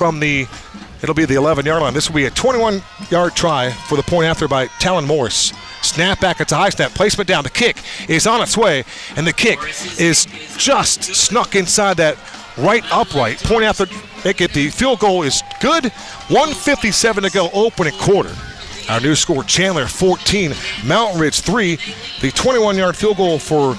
from it'll be the 11-yard line. This will be a 21-yard try for the point after by Talon Morris. Snap back, it's a high snap, placement down. The kick is on its way, and the kick is just snuck inside that right upright. Point after make it. The field goal is good. 1:57 to go, opening quarter. Our new score, Chandler 14, Mountain Ridge 3. The 21-yard field goal for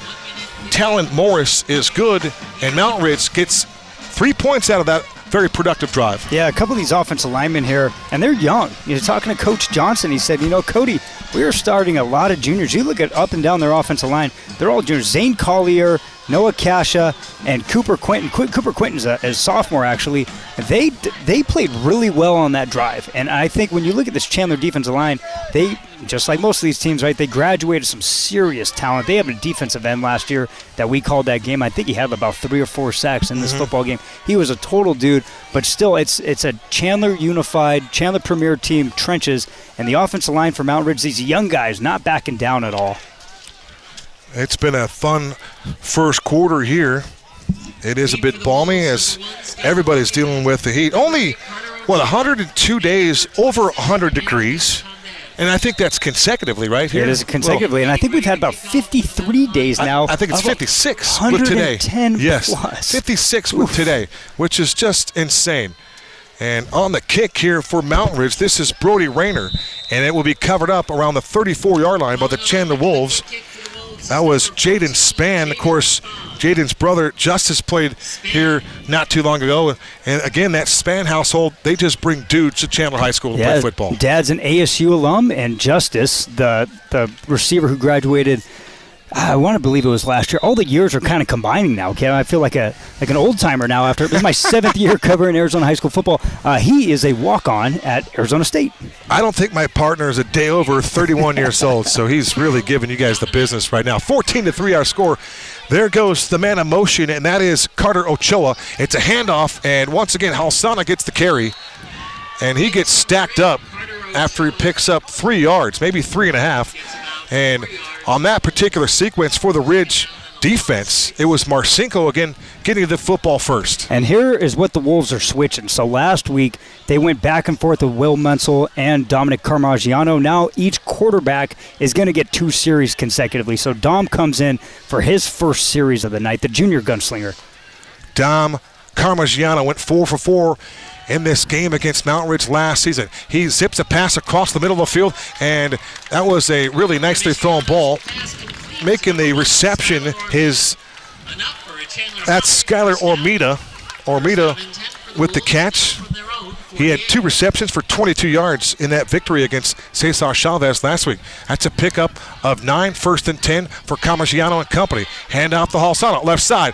Talon Morris is good, and Mountain Ridge gets 3 points out of that very productive drive. Yeah, a couple of these offensive linemen here, and they're young. You're talking to Coach Johnson. He said, Cody, we are starting a lot of juniors. You look at up and down their offensive line, they're all juniors. Zane Collier, Noah Kasha, and Cooper Quinton. Cooper Quinton's a sophomore, actually. They played really well on that drive. And I think when you look at this Chandler defensive line, they, just like most of these teams, right, they graduated some serious talent. They have a defensive end last year that we called that game. I think he had about 3 or 4 sacks in this football game. He was a total dude, but still it's a Chandler unified, Chandler Premier team, trenches, and the offensive line for Mount Ridge, these young guys not backing down at all. It's been a fun first quarter here. It is a bit balmy as everybody's dealing with the heat. Only, 102 days, over 100 degrees. And I think that's consecutively, right here? It is consecutively, and I think we've had about 53 days now. I think it's 56 with today. 110 yes, plus. 56 with today, which is just insane. And on the kick here for Mountain Ridge, this is Brody Rayner, and it will be covered up around the 34-yard line by the Chandler Wolves. That was Jaden Spann. Of course, Jaden's brother Justice played here not too long ago. And again, that Spann household, they just bring dudes to Chandler High School to play football. Dad's an ASU alum, and Justice, the receiver who graduated, I want to believe it was last year. All the years are kind of combining now, Kevin. I feel like an old-timer now after this is my 7th year covering Arizona high school football. He is a walk-on at Arizona State. I don't think my partner is a day over 31 years old, so he's really giving you guys the business right now. 14-3 our score. There goes the man of motion, and that is Carter Ochoa. It's a handoff, and once again, Halsana gets the carry, and he gets stacked up after he picks up 3 yards, maybe 3.5. And on that particular sequence for the Ridge defense, it was Marcinko again getting the football first. And here is what the Wolves are switching. So last week, they went back and forth with Will Menzel and Dominic Carmagiano. Now each quarterback is going to get 2 series consecutively. So Dom comes in for his first series of the night, the junior gunslinger. Dom Carmagiano went 4 for 4 in this game against Mountain Ridge last season. He zips a pass across the middle of the field, and that was a really nicely thrown ball. Making the reception, that's Skylar Ormita. Ormita with the catch. He had 2 receptions for 22 yards in that victory against Cesar Chavez last week. That's a pickup of 9, 1st and 10 for Carmagiano and company. Hand off to Halsana, left side.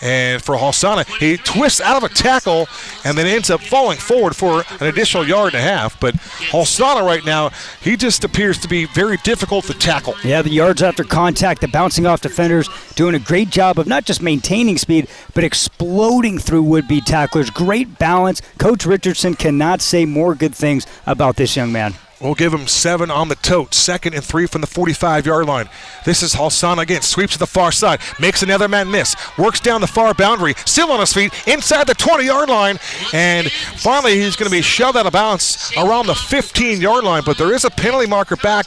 And for Halsana, he twists out of a tackle and then ends up falling forward for an additional 1.5 yards. But Halsana right now, he just appears to be very difficult to tackle. Yeah, the yards after contact, the bouncing off defenders, doing a great job of not just maintaining speed, but exploding through would-be tacklers. Great balance. Coach Richardson cannot say more good things about this young man. We'll give him 7 on the tote. 2nd and 3 from the 45-yard line. This is Halsana again. Sweeps to the far side. Makes another man miss. Works down the far boundary. Still on his feet. Inside the 20-yard line. And finally, he's going to be shoved out of bounds around the 15-yard line. But there is a penalty marker back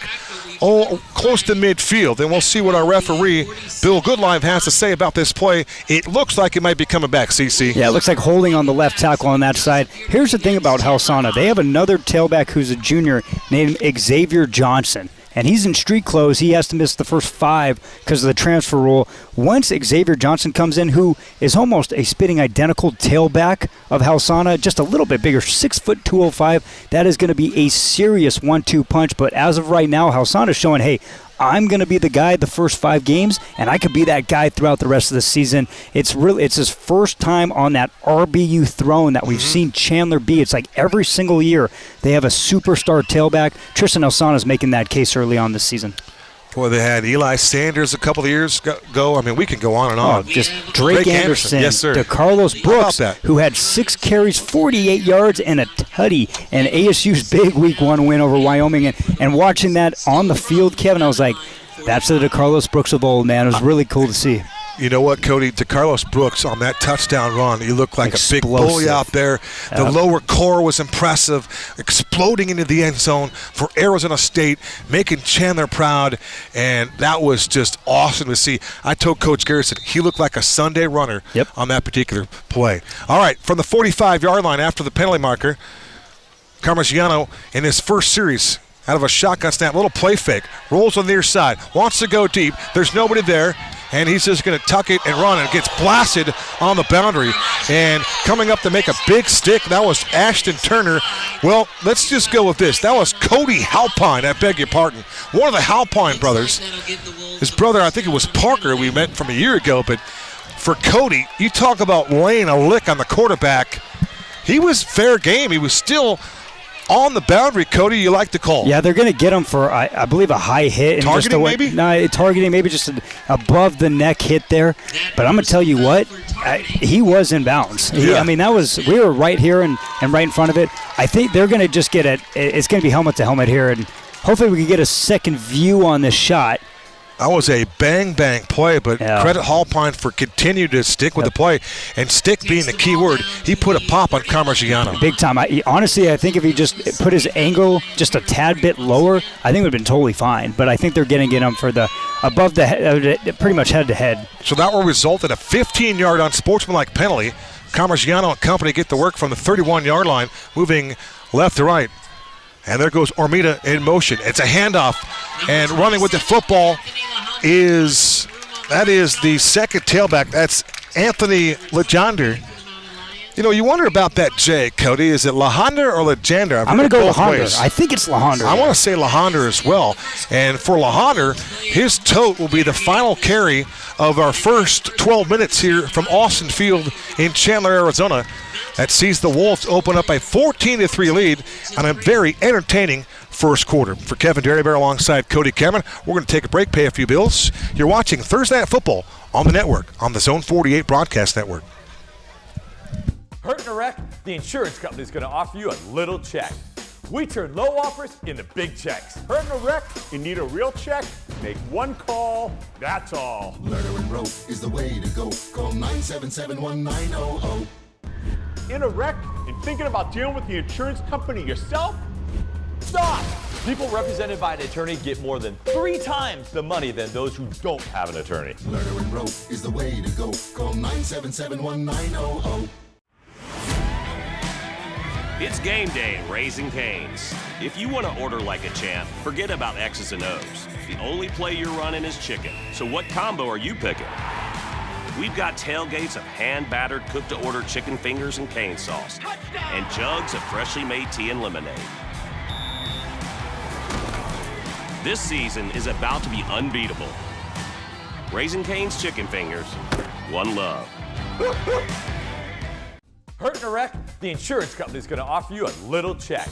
close to midfield. And we'll see what our referee, Bill Goodlife, has to say about this play. It looks like it might be coming back, CC. Yeah, it looks like holding on the left tackle on that side. Here's the thing about Halsana. They have another tailback who's a junior named Xavier Johnson. And he's in street clothes. He has to miss the first 5 because of the transfer rule. Once Xavier Johnson comes in, who is almost a spitting identical tailback of Halsana, just a little bit bigger, 6 foot 205, that is going to be a serious 1-2 punch. But as of right now, Halsana is showing, hey, I'm going to be the guy the first 5 games, and I could be that guy throughout the rest of the season. It's his first time on that RBU throne that we've seen Chandler be. It's like every single year they have a superstar tailback. Tristan Halsana is making that case early on this season. Boy, they had Eli Sanders a couple of years ago. I mean, we can go on and on. Just Drake Anderson, yes, sir. to Carlos Brooks, who had 6 carries, 48 yards, and a tutty. And ASU's big Week 1 win over Wyoming. And watching that on the field, Kevin, I was like, that's the DeCarlos Brooks of old, man. It was really cool to see. You know what, Cody? DeCarlos Brooks on that touchdown run, he looked like a big bully out there. The lower core was impressive, exploding into the end zone for Arizona State, making Chandler proud, and that was just awesome to see. I told Coach Garretson he looked like a Sunday runner on that particular play. All right, from the 45-yard line after the penalty marker, Carmigiano in his first series out of a shotgun snap, little play fake, rolls on the near side, wants to go deep. There's nobody there, and he's just going to tuck it and run, and it gets blasted on the boundary. And coming up to make a big stick, that was Ashton Turner. Well, let's just go with this. That was Cody Halpine, I beg your pardon. One of the Halpine brothers. His brother, I think it was Parker, we met from a year ago, but for Cody, you talk about laying a lick on the quarterback. He was fair game. He was still on the boundary, Cody, you like to call. Yeah, they're going to get him for, I believe, a high hit. And targeting, just maybe? No, targeting, maybe just an above-the-neck hit there. But I'm going to tell you what, he was in bounds. I mean, we were right here and right in front of it. I think they're going to just get it's going to be helmet-to-helmet here, and hopefully we can get a second view on this shot. That was a bang-bang play, but credit Halpine for continuing to stick with the play. And stick being the key word, he put a pop on Carmigiano. Big time. Honestly, I think if he just put his angle just a tad bit lower, I think it would have been totally fine. But I think they're going to get him for the above the head, pretty much head-to-head. So that will result in a 15-yard unsportsmanlike penalty. Carmigiano and company get to work from the 31-yard line, moving left to right. And there goes Ormita in motion. It's a handoff. And running with the football is the second tailback. That's Anthony Leander. You know, you wonder about that J, Cody. Is it Leander or Leander? I'm going to go Leander. I think it's Leander. I want to say Leander as well. And for Leander, his tote will be the final carry of our first 12 minutes here from Austin Field in Chandler, Arizona. That sees the Wolves open up a 14-3 lead on a very entertaining first quarter. For Kevin Derrybear alongside Cody Cameron, we're going to take a break, pay a few bills. You're watching Thursday Night Football on the network, on the Zone 48 Broadcast Network. Hurt in a wreck? The insurance company is going to offer you a little check. We turn low offers into big checks. Hurt in a wreck? You need a real check? Make one call, that's all. Murder and rope is the way to go. Call 977-1900. In a wreck and thinking about dealing with the insurance company yourself? Stop! People represented by an attorney get more than 3 times the money than those who don't have an attorney. Murder and rope is the way to go. Call 977-1900. It's game day at Raising Cane's. If you want to order like a champ, forget about X's and O's. The only play you're running is chicken. So what combo are you picking? We've got tailgates of hand-battered, cooked-to-order chicken fingers and cane sauce, and jugs of freshly made tea and lemonade. This season is about to be unbeatable. Raising Cane's Chicken Fingers, one love. Hurt in a wreck? The insurance company is going to offer you a little check.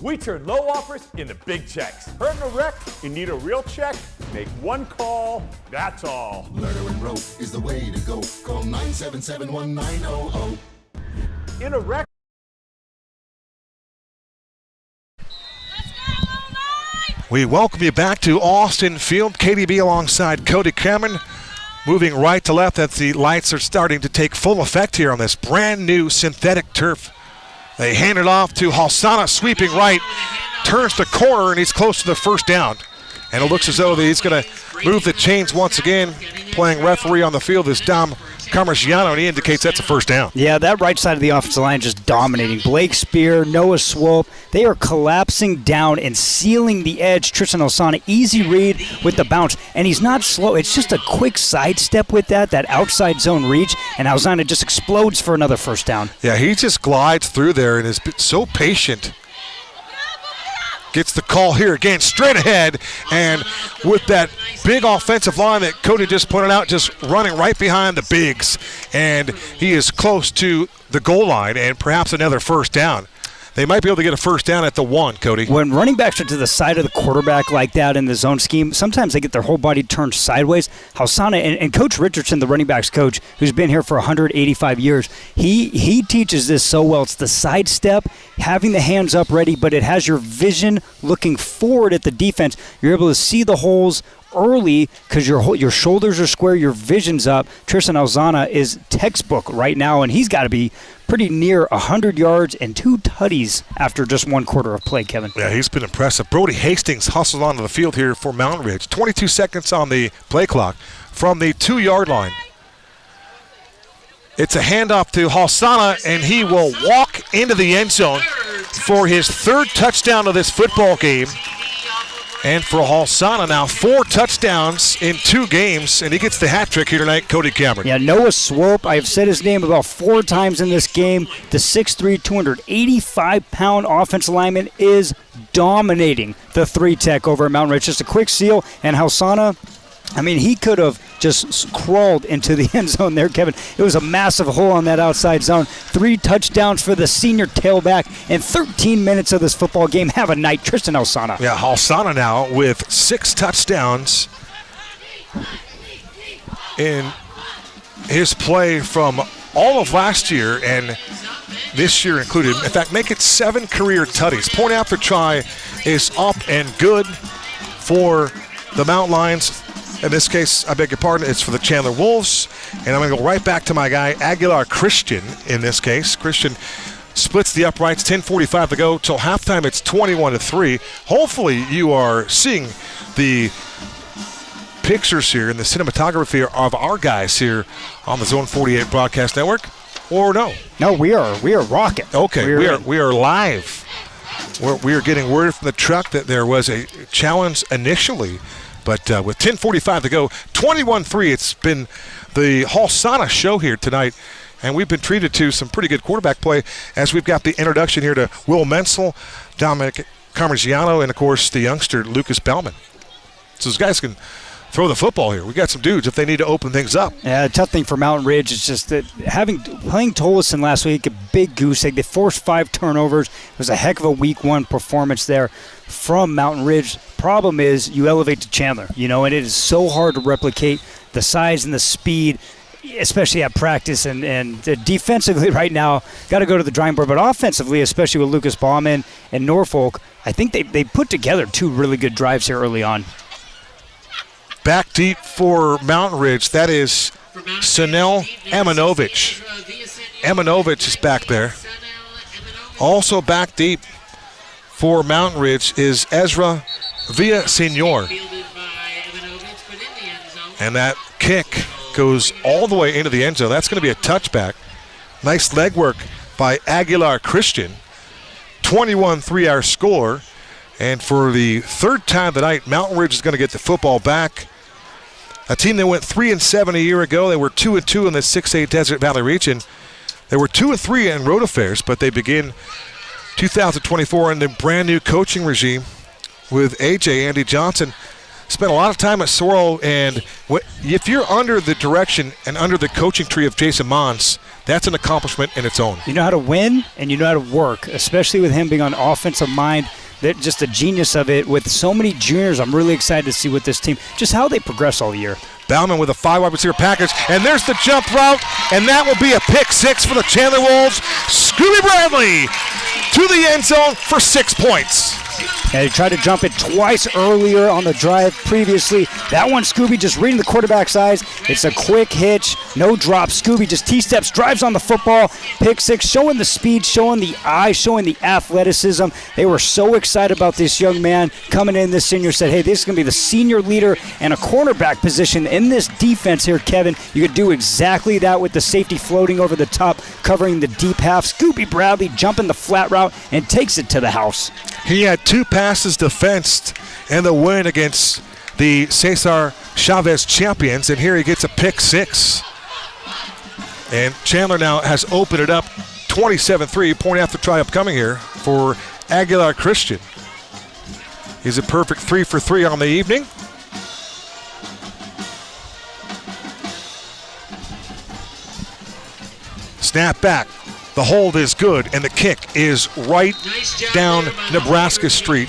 We turn low offers into big checks. Hurt in a wreck? You need a real check? Make one call, that's all. Murder and rope is the way to go. Call 977-1900. In a wreck? We welcome you back to Austin Field. KDB alongside Cody Cameron. Moving right to left as the lights are starting to take full effect here on this brand new synthetic turf. They hand it off to Halsana, sweeping right, turns the corner, and he's close to the first down. And it looks as though he's going to move the chains once again. Playing referee on the field is Dom Carmigiano, and he indicates that's a first down. Yeah, that right side of the offensive line just dominating. Blake Spear, Noah Swope, they are collapsing down and sealing the edge. Tristan Halsana, easy read with the bounce, and he's not slow. It's just a quick sidestep with that outside zone reach, and Halsana just explodes for another first down. Yeah, he just glides through there and is so patient. Gets the call here again, straight ahead, and with that big offensive line that Cody just pointed out, just running right behind the bigs, and he is close to the goal line and perhaps another first down. They might be able to get a first down at the 1, Cody. When running backs are to the side of the quarterback like that in the zone scheme, sometimes they get their whole body turned sideways. Halsana and Coach Richardson, the running backs coach, who's been here for 185 years, he teaches this so well. It's the sidestep, having the hands up ready, but it has your vision looking forward at the defense. You're able to see the holes, early because your shoulders are square, your vision's up. Tristan Alzana is textbook right now, and he's got to be pretty near 100 yards and 2 tutties after just 1 quarter of play, Kevin. Yeah, he's been impressive. Brody Hastings hustles onto the field here for Mountain Ridge. 22 seconds on the play clock from the 2-yard line. It's a handoff to Halsana, and he will walk into the end zone for his 3rd touchdown of this football game. And for Halsana now, 4 touchdowns in 2 games, and he gets the hat trick here tonight, Cody Cameron. Yeah, Noah Swope, I've said his name about 4 times in this game. The 6'3", 285-pound offensive lineman is dominating the 3-tech over at Mountain Ridge. Just a quick seal, and Halsana, I mean, he could have just crawled into the end zone there, Kevin. It was a massive hole on that outside zone. 3 touchdowns for the senior tailback in 13 minutes of this football game. Have a night, Tristan Alzana. Yeah, Halsana now with 6 touchdowns in his play from all of last year and this year included. In fact, make it 7 career tutties. Point after try is up and good for the Mountain Lions. In this case, I beg your pardon, it's for the Chandler Wolves. And I'm going to go right back to my guy, Aguilar Christian, in this case. Christian splits the uprights, 10:45 to go. Till halftime, it's 21-3. Hopefully, you are seeing the pictures here and the cinematography of our guys here on the Zone 48 Broadcast Network. Or no? No, we are rocking. Okay, we are live. We are getting word from the truck that there was a challenge initially. But with 10:45 to go, 21-3, it's been the Halsana show here tonight. And we've been treated to some pretty good quarterback play as we've got the introduction here to Will Menzel, Dominic Carmigiano, and, of course, the youngster Lucas Bellman. So those guys can throw the football here. We got some dudes if they need to open things up. Yeah, the tough thing for Mountain Ridge is just that playing Tolleson last week, a big goose egg. They forced 5 turnovers. It was a heck of a week 1 performance there from Mountain Ridge. Problem is you elevate to Chandler, and it is so hard to replicate the size and the speed, especially at practice. And defensively right now, got to go to the drawing board. But offensively, especially with Lucas Baumann and Norfolk, I think they put together 2 really good drives here early on. Back deep for Mountain Ridge, that is Senel Emanovich. Emanovich is back there. Also back deep for Mountain Ridge is Ezra Villasenor. And that kick goes all the way into the end zone. That's going to be a touchback. Nice leg work by Aguilar Christian. 21-3 our score. And for the 3rd time tonight, Mountain Ridge is going to get the football back. A team that went 3-7 a year ago. They were 2-2 in the 6A Desert Valley region. They were 2-3 in road affairs, but they begin 2024 in the brand new coaching regime with AJ, Andy Johnson. Spent a lot of time at Sorrel, and if you're under the direction and under the coaching tree of Jason Mons, that's an accomplishment in its own. You know how to win and you know how to work, especially with him being on offensive mind. They're just the genius of it. With so many juniors, I'm really excited to see what this team, just how they progress all year. Bauman with a 5-wide receiver package, and there's the jump route, and that will be a pick 6 for the Chandler Wolves. Scooby Bradley to the end zone for 6 points. Yeah, he tried to jump it twice earlier on the drive previously. That one, Scooby just reading the quarterback's eyes. It's a quick hitch, no drop. Scooby just T-steps, drives on the football. Pick 6, showing the speed, showing the eye, showing the athleticism. They were so excited about this young man coming in. This senior said, hey, this is going to be the senior leader and a cornerback position in this defense here, Kevin. You could do exactly that with the safety floating over the top, covering the deep half. Scooby Bradley jumping the flat route and takes it to the house. He had 2 passes defensed in the win against the Cesar Chavez champions, and here he gets a pick 6. And Chandler now has opened it up 27-3, point after try upcoming here for Aguilar Christian. He's a perfect 3 for 3 on the evening. Snap back. The hold is good, and the kick is right down Nebraska Street.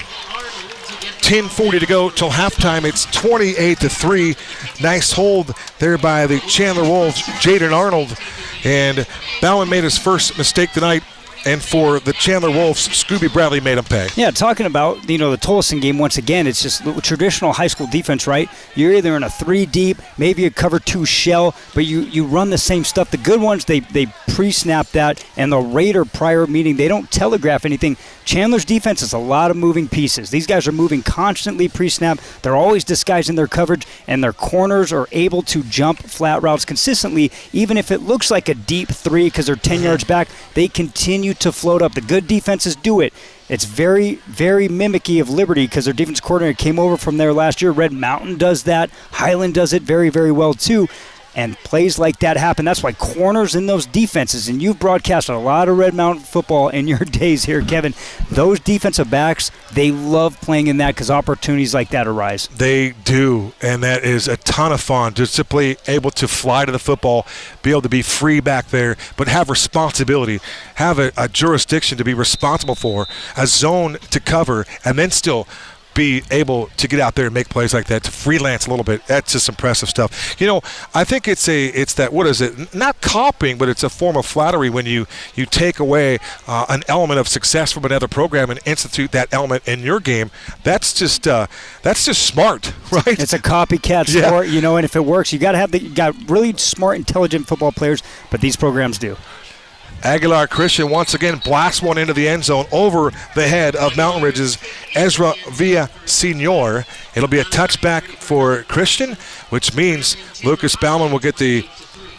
10:40 to go till halftime. It's 28-3. Nice hold there by the Chandler Wolves, Jaden Arnold. And Bowen made his first mistake tonight And for the Chandler Wolves, Scooby Bradley made them pay. Yeah, talking about, the Tolleson game, once again, it's just traditional high school defense, right? You're either in a 3 deep, maybe a cover 2 shell, but you run the same stuff. The good ones, they pre-snap that, and the Raider prior meeting, they don't telegraph anything. Chandler's defense is a lot of moving pieces. These guys are moving constantly pre-snap. They're always disguising their coverage, and their corners are able to jump flat routes consistently, even if it looks like a deep 3 because they're 10 yards back. They continue to float up. The good defenses do it. It's very, very mimicky of Liberty because their defense coordinator came over from there last year. Red Mountain does that. Highland does it very, very well too. And plays like that happen. That's why corners in those defenses, and you've broadcasted a lot of Red Mountain football in your days here, Kevin, those defensive backs, they love playing in that because opportunities like that arise. They do, and that is a ton of fun. Just simply able to fly to the football, be able to be free back there, but have responsibility, have a jurisdiction to be responsible for, a zone to cover, and then still be able to get out there and make plays like that, to freelance a little bit. That's just impressive stuff. I think it's that, what is it? Not copying, but it's a form of flattery when you take away an element of success from another program and institute that element in your game. That's just smart, right? It's a copycat sport, and if it works, you got really smart, intelligent football players, but these programs do. Aguilar Christian once again blasts one into the end zone over the head of Mountain Ridge's Ezra Villasenor. It'll be a touchback for Christian, which means Lucas Bauman will get the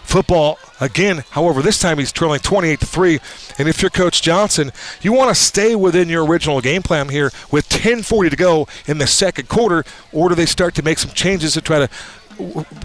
football again. However, this time he's trailing 28-3. And if you're Coach Johnson, you want to stay within your original game plan here with 10:40 to go in the second quarter, or do they start to make some changes to try to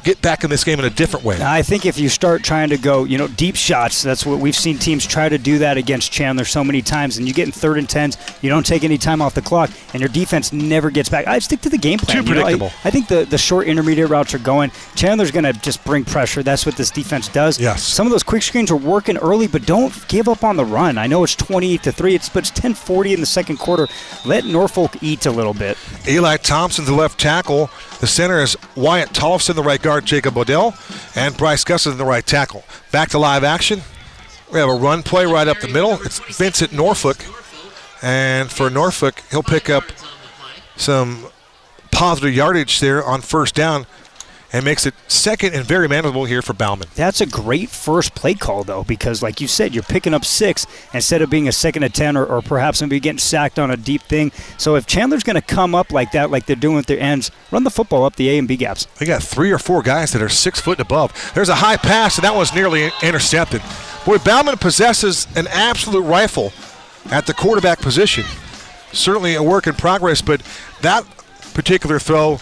get back in this game in a different way? I think if you start trying to go, deep shots, that's what we've seen teams try to do that against Chandler so many times, and you get in 3rd and 10s, you don't take any time off the clock, and your defense never gets back. I'd stick to the game plan. Too predictable. I think the short intermediate routes are going. Chandler's going to just bring pressure. That's what this defense does. Yes. Some of those quick screens are working early, but don't give up on the run. I know it's 28-3, but it's 10:40 in the second quarter. Let Norfolk eat a little bit. Eli Thompson, the left tackle. The center is Wyatt Tollefson, the right guard, Jacob Odell, and Bryce Gusson, the right tackle. Back to live action. We have a run play right up the middle. It's Vincent Norfolk. And for Norfolk, he'll pick up some positive yardage there on first down and makes it second and very manageable here for Bauman. That's a great first play call, though, because like you said, you're picking up 6 instead of being a 2nd and 10 or perhaps maybe getting sacked on a deep thing. So if Chandler's going to come up like that, like they're doing with their ends, run the football up the A and B gaps. They got 3 or 4 guys that are 6 foot and above. There's a high pass, and that was nearly intercepted. Boy, Bauman possesses an absolute rifle at the quarterback position. Certainly a work in progress, but that particular throw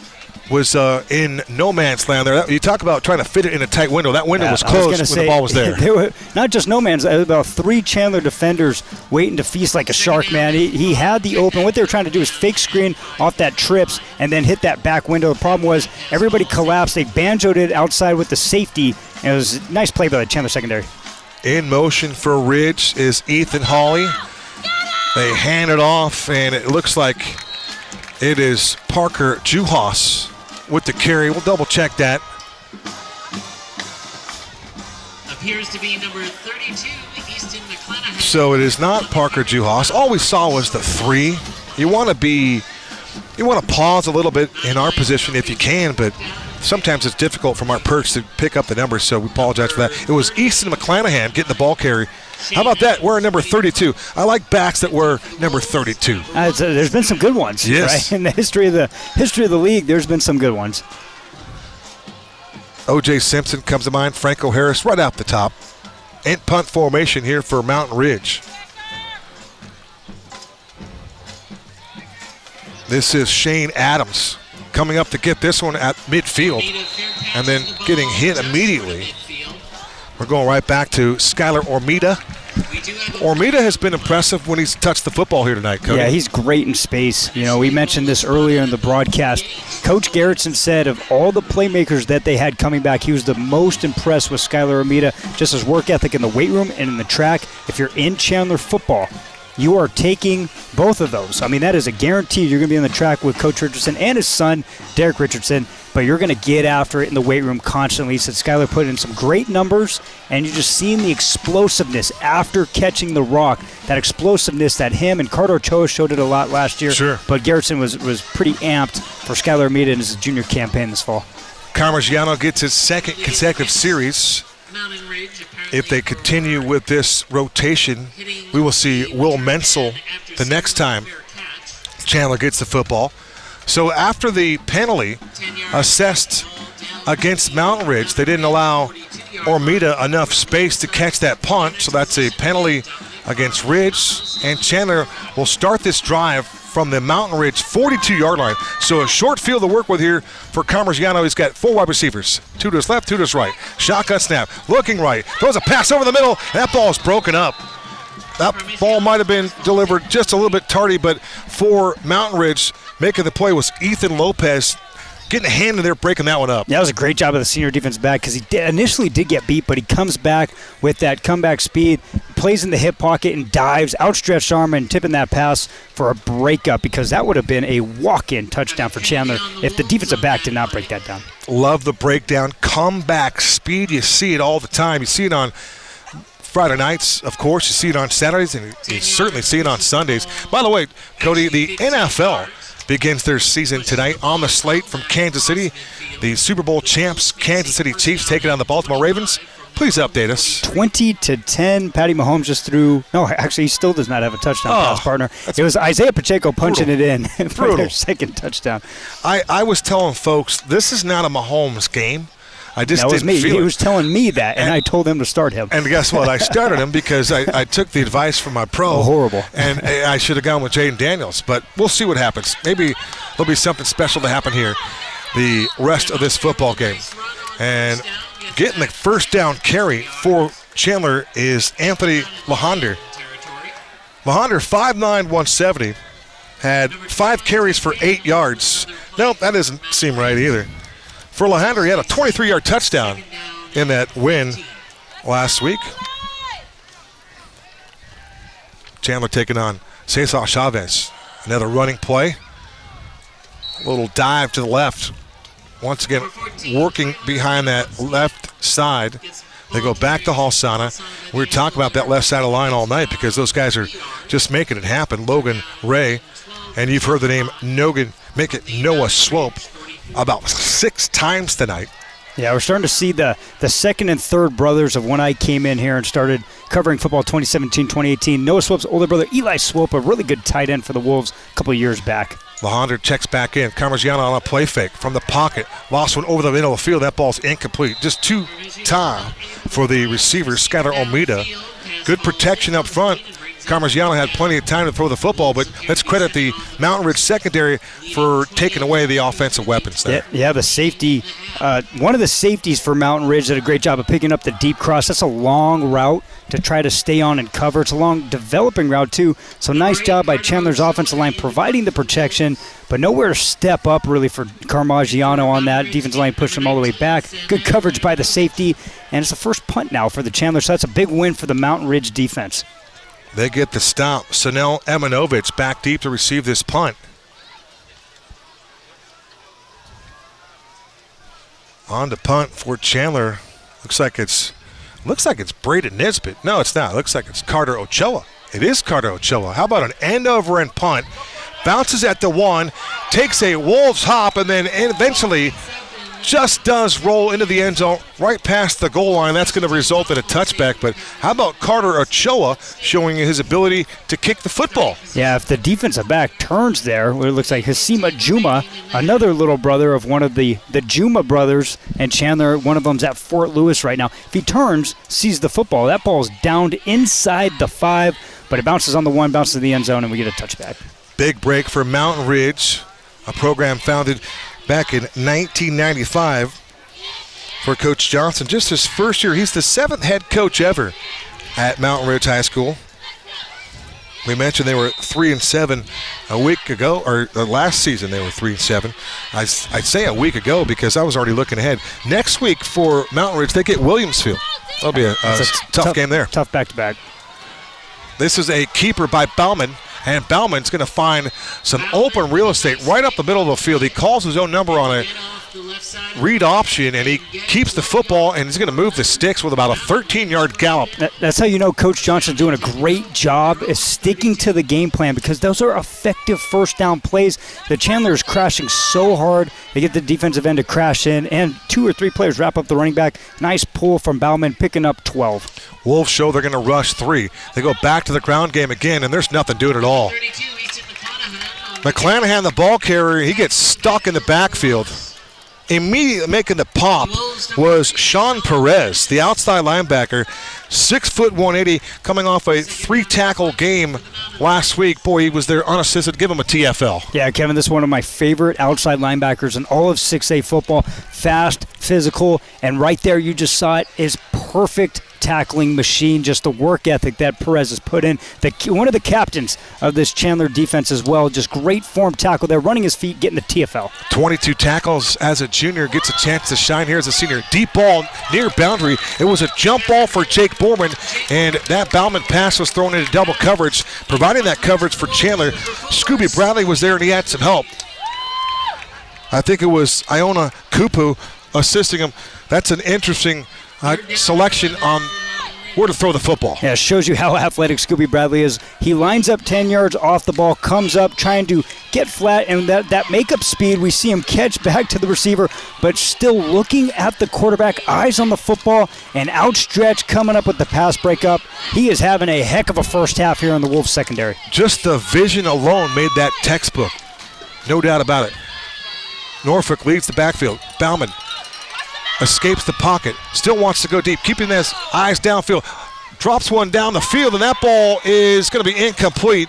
was in no man's land there. You talk about trying to fit it in a tight window. That window was closed when the ball was there. There were not just no man's, about 3 Chandler defenders waiting to feast like a shark, man. He had the open. What they were trying to do is fake screen off that trips and then hit that back window. The problem was everybody collapsed. They banjoed it outside with the safety, and it was a nice play by the Chandler secondary. In motion for Ridge is Ethan Hawley. They hand it off, and it looks like it is Parker Juhas with the carry. We'll double check that. Appears to be number 32, Easton McClanahan. So it is not Parker Juhas. All we saw was the 3. You want to pause a little bit in our position if you can, but sometimes it's difficult from our perch to pick up the numbers, so we apologize for that. It was Easton McClanahan getting the ball carry. How about that? We're number 32. I like backs that were number 32. There's been some good ones, yes. Right? In the history of the league, there's been some good ones. O.J. Simpson comes to mind. Franco Harris right out the top. And punt formation here for Mountain Ridge. This is Shane Adams coming up to get this one at midfield and then getting hit immediately. We're going right back to Skylar Ormita. Ormita has been impressive when he's touched the football here tonight, Cody. Yeah, he's great in space. We mentioned this earlier in the broadcast. Coach Garretson said of all the playmakers that they had coming back, he was the most impressed with Skylar Ormita, just his work ethic in the weight room and in the track. If you're in Chandler football, you are taking both of those. I mean, that is a guarantee. You're going to be on the track with Coach Richardson and his son, Derek Richardson, but you're going to get after it in the weight room constantly. He said Skylar put in some great numbers, and you're just seeing the explosiveness after catching the rock, that explosiveness that him and Carter Ochoa showed it a lot last year. Sure. But Garretson was pretty amped for Skylar Armida in his junior campaign this fall. Parmigiano gets his second consecutive series. If they continue with this rotation, we will see Will Menzel the next time Chandler gets the football. So after the penalty assessed against Mountain Ridge, they didn't allow Armida enough space to catch that punt, so that's a penalty against Ridge, and Chandler will start this drive from the Mountain Ridge 42-yard line. So a short field to work with here for Parmigiano. He's got 4 wide receivers, 2 to his left, 2 to his right. Shotgun snap, looking right, throws a pass over the middle, and that ball is broken up. That ball might have been delivered just a little bit tardy, but for Mountain Ridge, making the play was Ethan Lopez, getting a hand in there, breaking that one up. That was a great job of the senior defense back because he initially did get beat, but he comes back with that comeback speed, plays in the hip pocket and dives, outstretched arm and tipping that pass for a breakup, because that would have been a walk-in touchdown for Chandler if the defensive back did not break that down. Love the breakdown, comeback speed. You see it all the time. You see it on Friday nights, of course. You see it on Saturdays, and you certainly see it on Sundays. By the way, Cody, the NFL begins their season tonight on the slate from Kansas City. The Super Bowl champs, Kansas City Chiefs, taking on the Baltimore Ravens. Please update us. 20-10. Patty Mahomes just threw. No, actually, he still does not have a touchdown pass, partner. It was Isaiah Pacheco punching it in for their second touchdown. I was telling folks, this is not a Mahomes game. I just that was didn't me. feel He it. was telling me that, and I told him to start him. And guess what? I started him because I took the advice from my pro. Oh, horrible. And I should have gone with Jaden Daniels. But we'll see what happens. Maybe there'll be something special to happen here the rest of this football game. And getting the first down carry for Chandler is Anthony Leander. Leander, 5'9", 170, had 5 carries for 8 yards. Nope, that doesn't seem right either. For Leander, he had a 23-yard touchdown in that win last week. Chandler taking on Cesar Chavez. Another running play. A little dive to the left. Once again, working behind that left side. They go back to Halsana. We were talking about that left side of the line all night because those guys are just making it happen. Logan Ray, and you've heard the name Noah Swope about 6 times tonight. Yeah, we're starting to see the second and third brothers of when I came in here and started covering football 2017-2018. Noah Swope's older brother, Eli Swope, a really good tight end for the Wolves a couple of years back. Leander checks back in. Parmigiano on a play fake from the pocket. Lost one over the middle of the field. That ball's incomplete. Just too time for the receiver, Skylar Armida. Good protection up front. Parmigiano had plenty of time to throw the football, but let's credit the Mountain Ridge secondary for taking away the offensive weapons there. Yeah, the safety, one of the safeties for Mountain Ridge did a great job of picking up the deep cross. That's a long route to try to stay on and cover. It's a long developing route too. So nice job by Chandler's offensive line providing the protection, but nowhere to step up really for Parmigiano on that. Defensive line pushed him all the way back. Good coverage by the safety, and it's the first punt now for the Chandler, so that's a big win for the Mountain Ridge defense. They get the stop. Sanel Emanovich back deep to receive this punt. On the punt for Chandler. Looks like it's Braden Nisbet. No, it's not. Looks like it's Carter Ochoa. It is Carter Ochoa. How about an end-over-end punt? Bounces at the 1, takes a Wolves hop, and then eventually just does roll into the end zone right past the goal line. That's going to result in a touchback. But how about Carter Ochoa showing his ability to kick the football? Yeah, if the defensive back turns there, where it looks like Hasima Juma, another little brother of one of the Juma brothers, and Chandler, one of them's at Fort Lewis right now. If he turns, sees the football, that ball is downed inside the 5, but it bounces on the 1, bounces to the end zone, and we get a touchback. Big break for Mountain Ridge, a program founded back in 1995 for Coach Johnson. Just his first year. He's the 7th head coach ever at Mountain Ridge High School. We mentioned they were 3-7 a week ago, or last season they were 3-7. I'd say a week ago because I was already looking ahead. Next week for Mountain Ridge, they get Williamsfield. That'll be a tough game there. Tough back-to-back. This is a keeper by Bauman, and Bauman's going to find some open real estate right up the middle of the field. He calls his own number on a read option, and he keeps the football, and he's going to move the sticks with about a 13-yard gallop. That's how you know Coach Johnson's doing a great job is sticking to the game plan, because those are effective first down plays. The Chandler is crashing so hard. They get the defensive end to crash in, and 2 or 3 players wrap up the running back. Nice pull from Bauman, picking up 12. Wolves show they're going to rush 3. They go back to the ground game again, and there's nothing doing at all. McClanahan, the ball carrier, he gets stuck in the backfield. Immediately making the pop was Sean Perez, the outside linebacker, 6 foot 180, coming off a 3-tackle game last week. Boy, he was there unassisted. Give him a TFL. Yeah, Kevin, this is one of my favorite outside linebackers in all of 6A football. Fast, physical, and right there you just saw it, is perfect tackling machine, just the work ethic that Perez has put in. One of the captains of this Chandler defense as well, just great form tackle there, running his feet, getting the TFL. 22 tackles as a junior, gets a chance to shine here as a senior. Deep ball near boundary. It was a jump ball for Jake Borman, and that Bauman pass was thrown into double coverage, providing that coverage for Chandler. Scooby Bradley was there, and he had some help. I think it was Iona Kupu assisting him. That's an interesting selection on where to throw the football. Yeah, it shows you how athletic Scooby Bradley is. He lines up 10 yards off the ball, comes up trying to get flat, and that makeup speed, we see him catch back to the receiver, but still looking at the quarterback, eyes on the football, and outstretched, coming up with the pass breakup. He is having a heck of a first half here in the Wolves secondary. Just the vision alone made that textbook. No doubt about it. Norfolk leads the backfield. Bauman escapes the pocket, still wants to go deep, keeping his eyes downfield, drops one down the field, and that ball is going to be incomplete.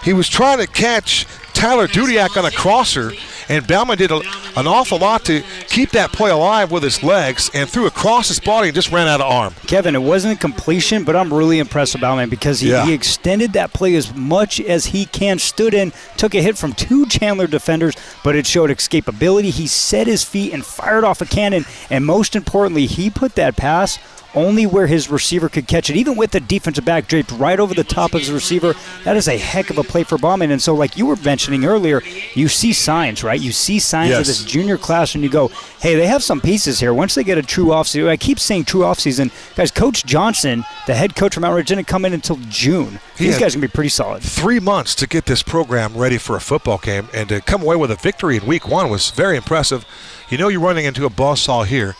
He was trying to catch Tyler Dudiak on a crosser, and Bauman did an awful lot to keep that play alive with his legs, and threw across his body and just ran out of arm. Kevin, it wasn't a completion, but I'm really impressed with Bauman, because he extended that play as much as he can, stood in, took a hit from 2 Chandler defenders, but it showed escapability. He set his feet and fired off a cannon, and most importantly, he put that pass only where his receiver could catch it, even with the defensive back draped right over the top of his receiver. That is a heck of a play for Bauman. And so, like you were mentioning earlier, you see signs, right? You see signs of this junior class, and you go, hey, they have some pieces here. Once they get a true offseason, I keep saying true offseason. Guys, Coach Johnson, the head coach from Mount Ridge, didn't come in until June. These guys are going to be pretty solid. 3 months to get this program ready for a football game, and to come away with a victory in week 1 was very impressive. You know you're running into a buzzsaw here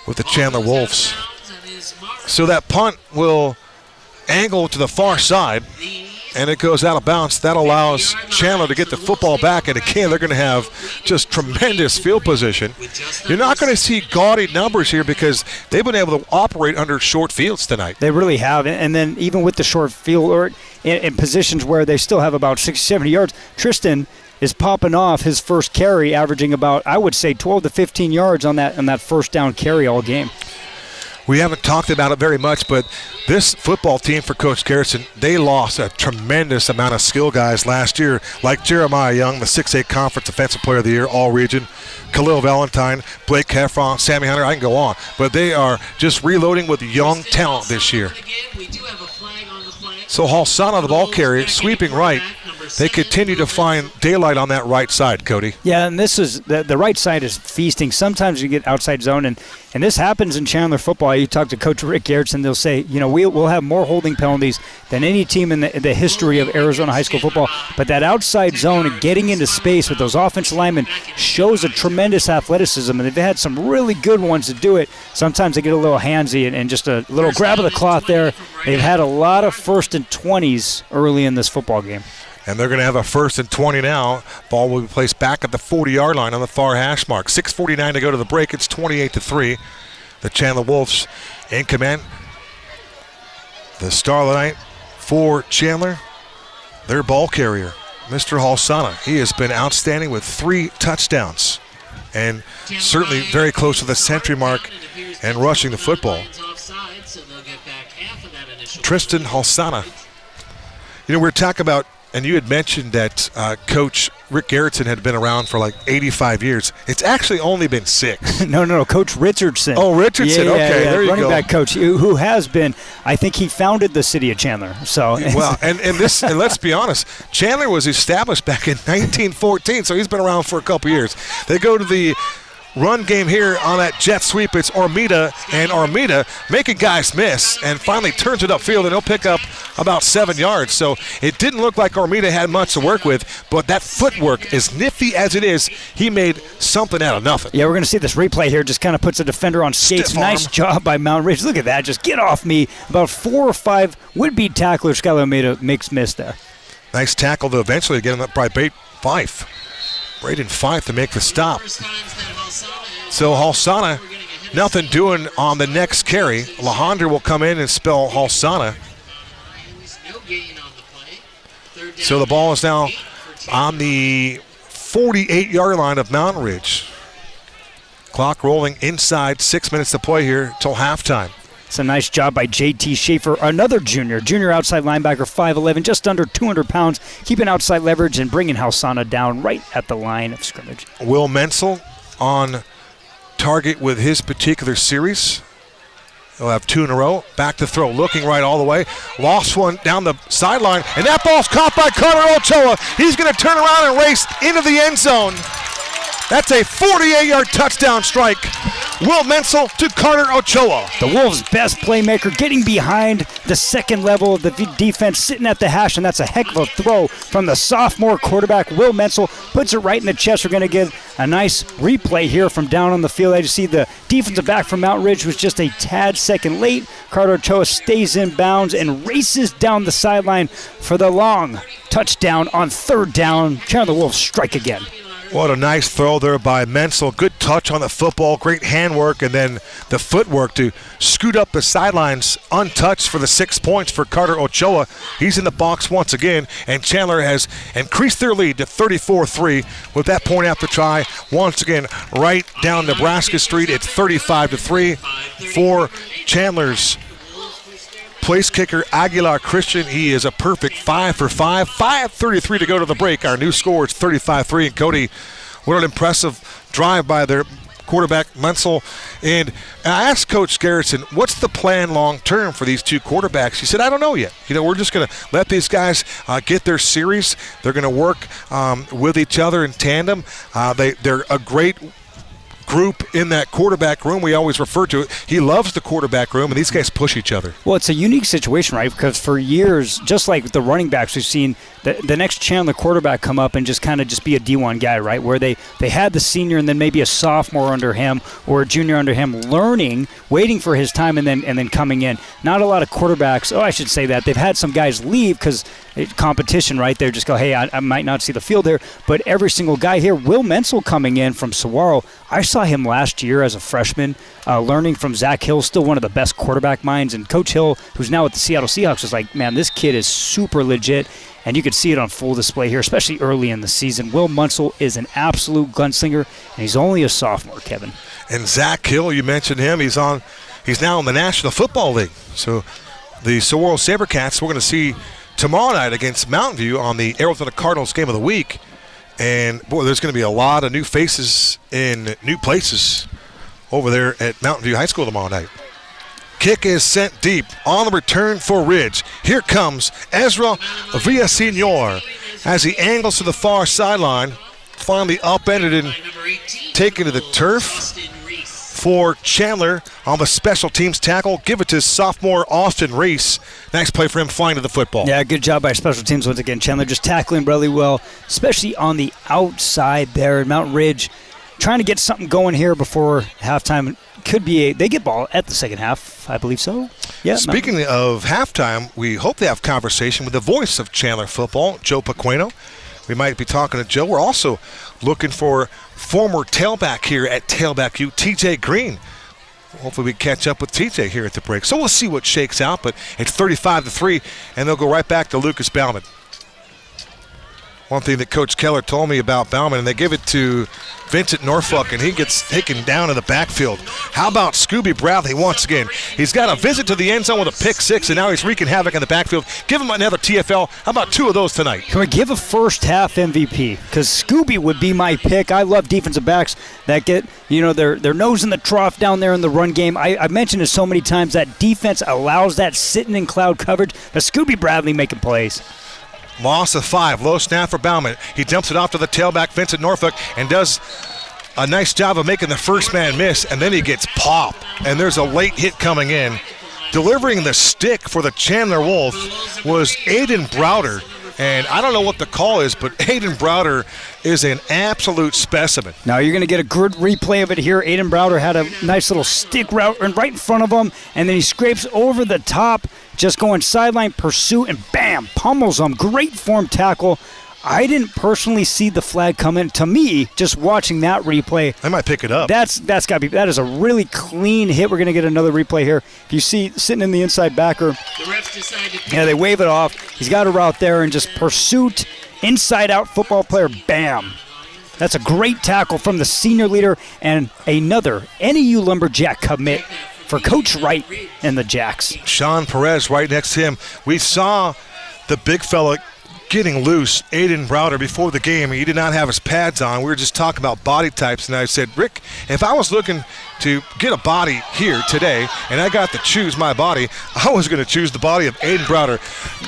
with the Chandler Wolves. So that punt will angle to the far side, and it goes out of bounds. That allows Chandler to get the football back, and again, they're going to have just tremendous field position. You're not going to see gaudy numbers here, because they've been able to operate under short fields tonight. They really have, and then even with the short field, or in positions where they still have about 60, 70 yards, Tristan is popping off his first carry, averaging about, I would say, 12 to 15 yards on that first down carry all game. We haven't talked about it very much, but this football team for Coach Garretson, they lost a tremendous amount of skill guys last year, like Jeremiah Young, the 6A Conference Defensive Player of the Year, all-region, Khalil Valentine, Blake Heffron, Sammy Hunter, I can go on. But they are just reloading with young talent this year. So Halsana, the ball carrier, sweeping right. They continue to find daylight on that right side, Cody. Yeah, and this is the right side is feasting. Sometimes you get outside zone, and this happens in Chandler football. You talk to Coach Rick Garretson, they'll say, we'll have more holding penalties than any team in the history of Arizona high school football. But that outside zone and getting into space with those offensive linemen shows a tremendous athleticism, and they've had some really good ones to do it. Sometimes they get a little handsy and just a little grab of the cloth there. They've had a lot of 1st and 20s early in this football game. And they're going to have a 1st and 20 now. Ball will be placed back at the 40-yard line on the far hash mark. 6:49 to go to the break. It's 28-3. The Chandler Wolves in command. The star of the night for Chandler, their ball carrier, Mr. Halsana. He has been outstanding with 3 touchdowns, and certainly very close to the century mark and rushing the football. Tristan Halsana. We're talking about and you had mentioned that Coach Rick Garretson had been around for like 85 years. It's actually only been 6. No, Coach Richardson. Oh, Richardson. Yeah, Okay, there you go. Running back coach who has been, I think he founded the city of Chandler. So well, and let's be honest, Chandler was established back in 1914, so he's been around for a couple years. They go to the run game here on that jet sweep. It's Armida, and Armida making guys miss and finally turns it upfield, and he'll pick up about 7 yards. So it didn't look like Armida had much to work with, but that footwork, as nifty as it is, he made something out of nothing. Yeah, we're going to see this replay here. Just kind of puts a defender on skates. Stiff arm. Nice job by Mountain Ridge. Look at that. Just get off me. About 4 or 5 would-be tacklers. Skylar made a mixed miss there. Nice tackle to eventually get him up by Fife. Braden Fife to make the stop. So Halsana, nothing doing on the next carry. Leander will come in and spell Halsana. So the ball is now on the 48-yard line of Mountain Ridge. Clock rolling inside, 6 minutes to play here till halftime. It's a nice job by J.T. Schaefer, another junior outside linebacker, 5'11", just under 200 pounds, keeping outside leverage and bringing Halsana down right at the line of scrimmage. Will Menzel on target with his particular series. He'll have 2 in a row. Back to throw, looking right all the way. Lost one down the sideline, and that ball's caught by Carter Ochoa. He's going to turn around and race into the end zone. That's a 48-yard touchdown strike. Will Menzel to Carter Ochoa. The Wolves' best playmaker getting behind the second level of the defense, sitting at the hash, and that's a heck of a throw from the sophomore quarterback. Will Menzel puts it right in the chest. We're going to get a nice replay here from down on the field. I just see the defensive back from Mountain Ridge was just a tad second late. Carter Ochoa stays in bounds and races down the sideline for the long touchdown on 3rd down. Chandler Wolves strike again. What a nice throw there by Menzel. Good touch on the football, great handwork, and then the footwork to scoot up the sidelines untouched for the 6 points for Carter Ochoa. He's in the box once again, and Chandler has increased their lead to 34-3 with that point after try. Once again, right down Nebraska Street, it's 35-3 for Chandler's place kicker Aguilar Christian. He is a perfect 5 for 5. 5:33 to go to the break. Our new score is 35-3. And Cody, what an impressive drive by their quarterback Menzel. And I asked Coach Garretson, what's the plan long term for these 2 quarterbacks? He said, I don't know yet. We're just going to let these guys get their series. They're going to work with each other in tandem. They're a great group in that quarterback room. We always refer to it. He loves the quarterback room, and these guys push each other. Well, it's a unique situation, right? Because for years, just like the running backs, we've seen the next Chandler quarterback come up and just kind of just be a D1 guy, right? Where they had the senior and then maybe a sophomore under him or a junior under him learning, waiting for his time, and then coming in. Not a lot of quarterbacks. I should say that. They've had some guys leave because competition, right? They just go, hey, I might not see the field there. But every single guy here, Will Menzel coming in from Saguaro, I saw him last year as a freshman, learning from Zach Hill, still one of the best quarterback minds. And Coach Hill, who's now at the Seattle Seahawks, was like, man, this kid is super legit. And you could see it on full display here, especially early in the season. Will Menzel is an absolute gunslinger, and he's only a sophomore, Kevin. And Zach Hill, you mentioned him. He's now in the National Football League. So the Saguaro SaberCats, we're going to see tomorrow night against Mountain View on the Arizona Cardinals game of the week. And, boy, there's going to be a lot of new faces in new places over there at Mountain View High School tomorrow night. Kick is sent deep on the return for Ridge. Here comes Ezra Villasenor as he angles to the far sideline, finally upended and taken to the turf for Chandler on the special teams tackle. Give it to sophomore Austin Reese. Nice play for him flying to the football. Yeah, good job by special teams once again. Chandler just tackling really well, especially on the outside there at Mountain Ridge. Trying to get something going here before halftime. Could be they get ball at the second half, I believe so. Yeah. Speaking of halftime, we hope they have conversation with the voice of Chandler football, Joe Paqueno. We might be talking to Joe. We're also looking for former tailback here at Tailback U, TJ Green. Hopefully we catch up with TJ here at the break. So we'll see what shakes out, but it's 35-3, and they'll go right back to Lucas Bauman. One thing that Coach Keller told me about Bauman, and they give it to Vincent Norfolk, and he gets taken down in the backfield. How about Scooby Bradley once again? He's got a visit to the end zone with a pick six, and now he's wreaking havoc in the backfield. Give him another TFL. How about 2 of those tonight? Can we give a first half MVP? Because Scooby would be my pick. I love defensive backs that get, their nose in the trough down there in the run game. I've mentioned it so many times that defense allows that sitting in cloud coverage. The Scooby Bradley making plays. Loss of 5. Low snap for Bauman. He dumps it off to the tailback, Vincent Norfolk, and does a nice job of making the first man miss, and then he gets popped. And there's a late hit coming in. Delivering the stick for the Chandler Wolves was Aiden Browder. And I don't know what the call is, but Aiden Browder is an absolute specimen. Now you're going to get a good replay of it here. Aiden Browder had a nice little stick route right in front of him, and then he scrapes over the top, just going sideline pursuit, and bam, pummels him. Great form tackle. I didn't personally see the flag come in. To me, just watching that replay, I might pick it up. That is a really clean hit. We're going to get another replay here. If you see sitting in the inside backer, they wave it off. He's got a route there and just pursuit, inside out football player, bam. That's a great tackle from the senior leader and another NEU Lumberjack commit for Coach Wright and the Jacks. Sean Perez right next to him. We saw the big fella getting loose, Aiden Browder, before the game. He did not have his pads on. We were just talking about body types, and I said, Rick, if I was looking to get a body here today and I got to choose my body, I was going to choose the body of Aiden Browder.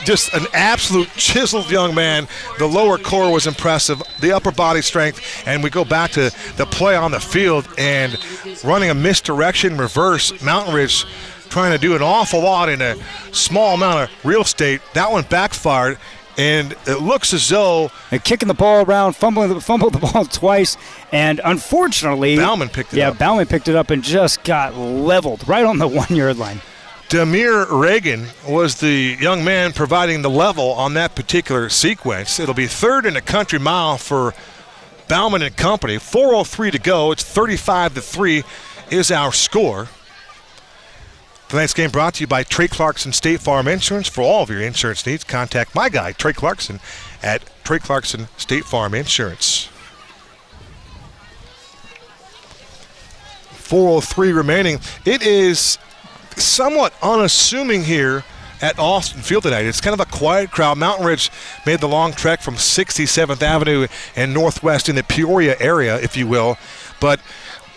Just an absolute chiseled young man. The lower core was impressive, the upper body strength, and we go back to the play on the field and running a misdirection reverse. Mountain Ridge trying to do an awful lot in a small amount of real estate. That one backfired. And it looks as though they're kicking the ball around, fumbled the ball twice, and unfortunately, Bauman picked it up. Yeah, Bauman picked it up and just got leveled right on the 1-yard line. Demir Reagan was the young man providing the level on that particular sequence. It'll be 3rd and a country mile for Bauman and company. 4:03 to go. It's 35-3 is our score. Tonight's game brought to you by Trey Clarkson State Farm Insurance. For all of your insurance needs, contact my guy, Trey Clarkson, at Trey Clarkson State Farm Insurance. 4:03 remaining. It is somewhat unassuming here at Austin Field tonight. It's kind of a quiet crowd. Mountain Ridge made the long trek from 67th Avenue and Northwest in the Peoria area, if you will. But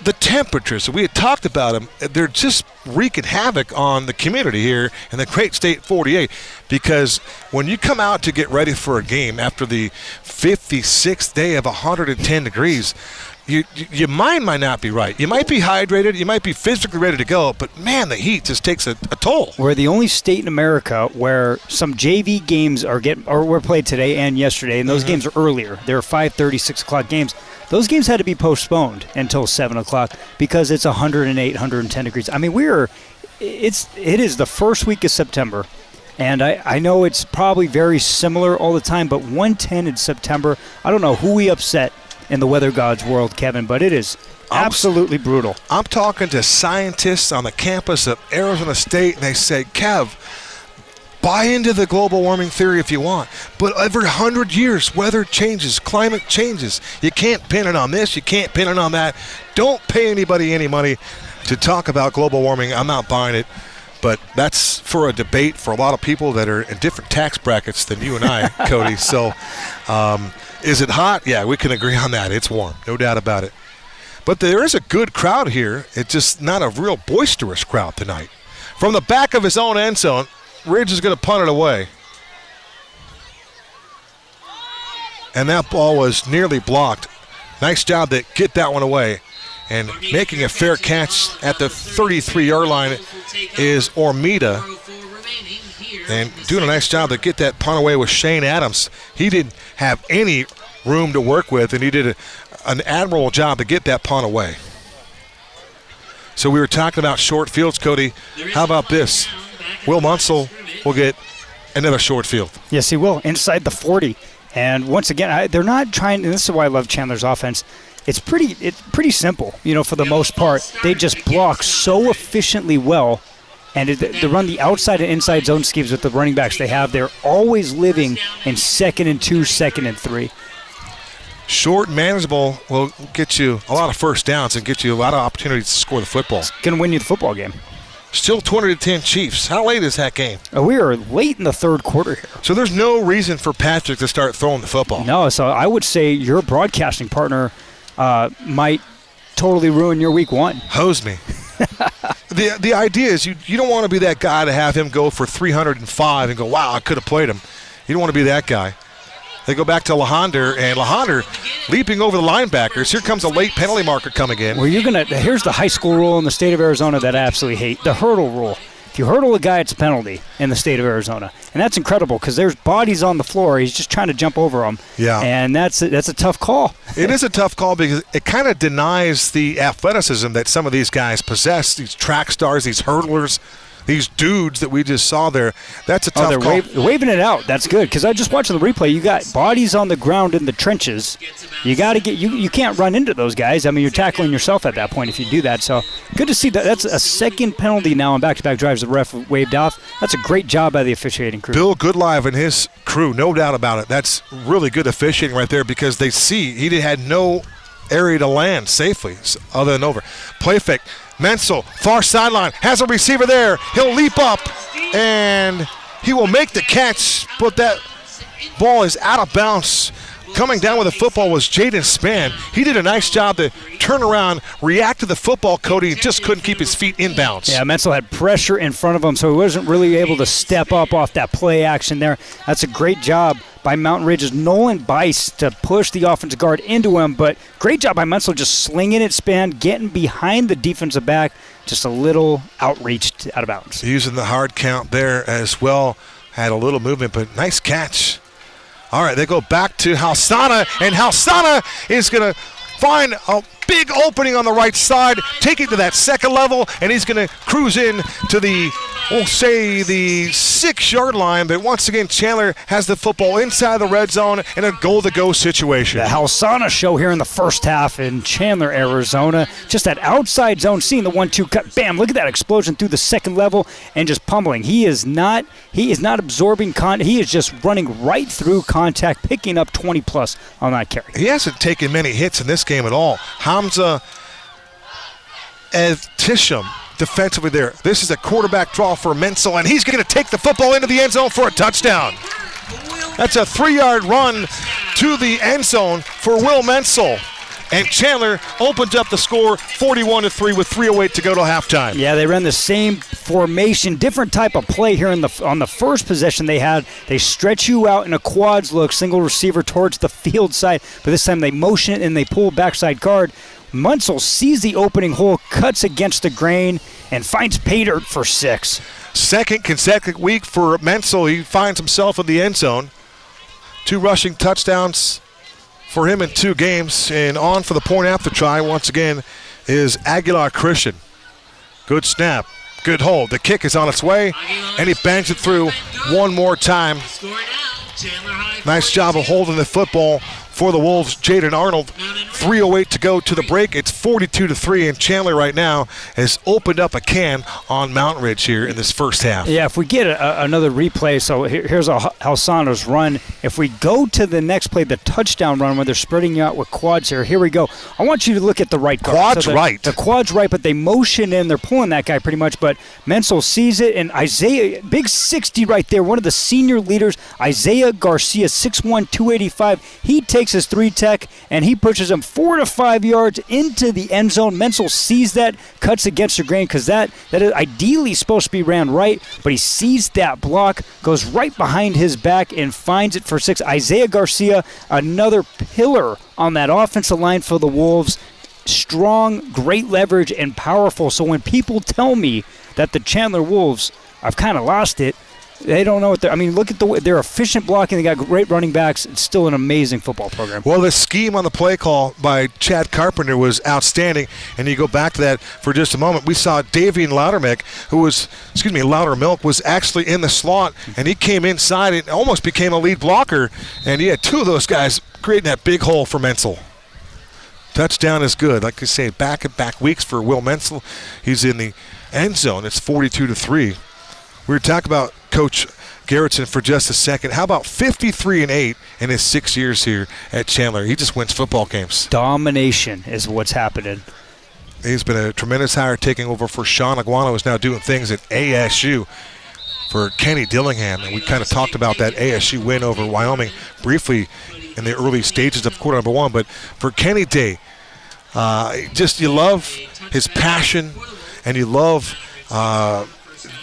the temperatures, we had talked about them, they're just wreaking havoc on the community here in the great state 48, because when you come out to get ready for a game after the 56th day of 110 degrees, your mind might not be right. You might be hydrated, you might be physically ready to go, but man, the heat just takes a toll. We're the only state in America where some JV games were played today and yesterday, and those games are earlier. They're 5:30, 6 o'clock games. Those games had to be postponed until 7 o'clock because it's 108, 110 degrees. I mean, it is the first week of September, and I know it's probably very similar all the time, but 110 in September, I don't know who we upset in the weather god's world, Kevin, but it is absolutely brutal. I'm talking to scientists on the campus of Arizona State, and they say, Kev, buy into the global warming theory if you want, but every 100 years, weather changes, climate changes. You can't pin it on this, you can't pin it on that. Don't pay anybody any money to talk about global warming. I'm not buying it, but that's for a debate for a lot of people that are in different tax brackets than you and I, Cody. So is it hot? Yeah, we can agree on that. It's warm, no doubt about it. But there is a good crowd here. It's just not a real boisterous crowd tonight. From the back of his own end zone, Ridge is going to punt it away. And that ball was nearly blocked. Nice job to get that one away. And making a fair catch at the 33-yard line is Ormita. And doing a nice job to get that punt away with Shane Adams. He didn't have any room to work with, and he did an admirable job to get that punt away. So we were talking about short fields, Cody. How about this? Will Munsell will get another short field. Yes, he will, inside the 40. And once again, they're not trying, and this is why I love Chandler's offense. It's pretty simple, for the most part. They just block so efficiently well, and they run the outside and inside zone schemes with the running backs they have. They're always living in 2nd and 2, 2nd and 3. Short, manageable will get you a lot of first downs and get you a lot of opportunities to score the football. It's going to win you the football game. Still 20-10 Chiefs. How late is that game? We are late in the third quarter here. So there's no reason for Patrick to start throwing the football. No, so I would say your broadcasting partner might totally ruin your week one. Hose me. The idea is you don't want to be that guy to have him go for 305 and go, wow, I could have played him. You don't want to be that guy. They go back to Leander, and Leander leaping over the linebackers. Here comes a late penalty marker coming in. Well, here's the high school rule in the state of Arizona that I absolutely hate, the hurdle rule. If you hurdle a guy, it's a penalty in the state of Arizona. And that's incredible because there's bodies on the floor. He's just trying to jump over them. Yeah. And that's a tough call. It is a tough call because it kind of denies the athleticism that some of these guys possess, these track stars, these hurdlers, these dudes that we just saw there. That's a tough call. They're waving it out. That's good because I just watched the replay. You got bodies on the ground in the trenches. You got to get you can't run into those guys. I mean, you're tackling yourself at that point if you do that. So good to see that. That's a second penalty now on back-to-back drives the ref waved off. That's a great job by the officiating crew. Bill Goodlive and his crew, no doubt about it. That's really good officiating right there because they see he had no area to land safely other than over. Play fake. Menel, far sideline, has a receiver there. He'll leap up, and he will make the catch, but that ball is out of bounds. Coming down with the football was Jaden Spann. He did a nice job to turn around, react to the football, Cody, and just couldn't keep his feet in bounds. Yeah, Menel had pressure in front of him, so he wasn't really able to step up off that play action there. That's a great job by Mountain Ridge's Nolan Bice to push the offensive guard into him, but great job by Menel just slinging it, Spann, getting behind the defensive back, just a little outreach out of bounds. Using the hard count there as well. Had a little movement, but nice catch. All right, they go back to Halsana, and Halsana is going to find a big opening on the right side, take it to that second level, and he's going to cruise in to the, we'll say, the 6-yard line. But once again, Chandler has the football inside the red zone in a goal-to-go situation. The Halsana show here in the first half in Chandler, Arizona. Just that outside zone, seeing the 1-2 cut. Bam, look at that explosion through the second level and just pummeling. He is not absorbing contact. He is just running right through contact, picking up 20-plus on that carry. He hasn't taken many hits in this game at all. Hamza Tisham defensively there. This is a quarterback draw for Menel, and he's going to take the football into the end zone for a touchdown. That's a 3-yard run to the end zone for Will Menel. And Chandler opens up the score 41-3 with 3:08 to go to halftime. Yeah, they ran the same formation, different type of play here on the first possession they had. They stretch you out in a quads look, single receiver towards the field side, but this time they motion it and they pull backside guard. Menel sees the opening hole, cuts against the grain, and finds pay dirt for 6. Second consecutive week for Menel. He finds himself in the end zone. 2 rushing touchdowns for him in 2 games. And on for the point after try once again is Aguilar Christian. Good snap, good hold. The kick is on its way, and he bangs it through one more time. Nice job of holding the football for the Wolves. Jaden Arnold, 3:08 to go to the break. It's 42-3, and Chandler right now has opened up a can on Mountain Ridge here in this first half. Yeah, if we get another replay, so here's Halsana's run. If we go to the next play, the touchdown run where they're spreading you out with quads here we go. I want you to look at the right guard. Quads right. The quads right, but they motion in. They're pulling that guy pretty much, but Menel sees it, and Isaiah, big 60 right there, one of the senior leaders, Isaiah Garcia, 6'1", 285. He takes his 3-tech, and he pushes him 4 to 5 yards into the end zone. Menel sees that, cuts against the grain because that is ideally supposed to be ran right, but he sees that block, goes right behind his back, and finds it for 6. Isaiah Garcia, another pillar on that offensive line for the Wolves. Strong, great leverage, and powerful. So when people tell me that the Chandler Wolves, I've kind of lost it, they don't know what they're. I mean, look at they're efficient blocking. They got great running backs. It's still an amazing football program. Well, the scheme on the play call by Chad Carpenter was outstanding. And you go back to that for just a moment. We saw Davian Loudermilk was actually in the slot, and he came inside and almost became a lead blocker. And he had 2 of those guys creating that big hole for Menel. Touchdown is good. Like I say, back-to-back weeks for Will Menel. He's in the end zone. It's 42-3. We were talking about Coach Garretson for just a second. How about 53-8 in his 6 years here at Chandler? He just wins football games. Domination is what's happening. He's been a tremendous hire, taking over for Sean Aguano, who's now doing things at ASU for Kenny Dillingham. And we kind of talked about that ASU win over Wyoming briefly in the early stages of quarter number 1. But for Kenny Day, you love his passion, and you love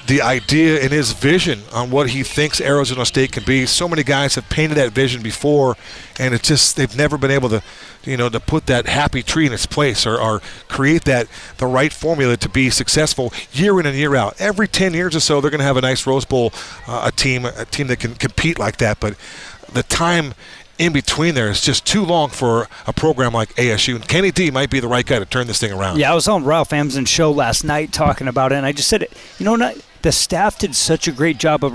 the idea and his vision on what he thinks Arizona State can be. So many guys have painted that vision before, and it's just they've never been able to, to put that happy tree in its place or create the right formula to be successful year in and year out. Every 10 years or so, they're going to have a nice Rose Bowl, a team that can compete like that. But the time in between there is just too long for a program like ASU. And Kenny D might be the right guy to turn this thing around. Yeah, I was on Ralph Amsden's show last night talking about it, and I just said, the staff did such a great job of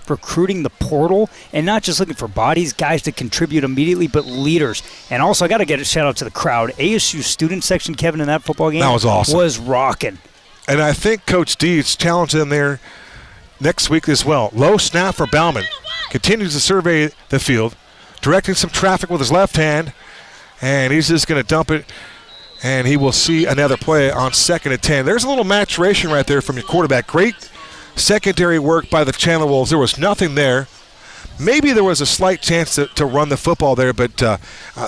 recruiting the portal and not just looking for bodies, guys to contribute immediately, but leaders. And also, I got to get a shout-out to the crowd. ASU student section, Kevin, in that football game that was awesome. Was rocking. And I think Coach Deeds challenged them there next week as well. Low snap for Bauman. Continues to survey the field, directing some traffic with his left hand, and he's just going to dump it, and he will see another play on 2nd and 10. There's a little maturation right there from your quarterback. Great secondary work by the Chandler Wolves. There was nothing there. Maybe there was a slight chance to run the football there, but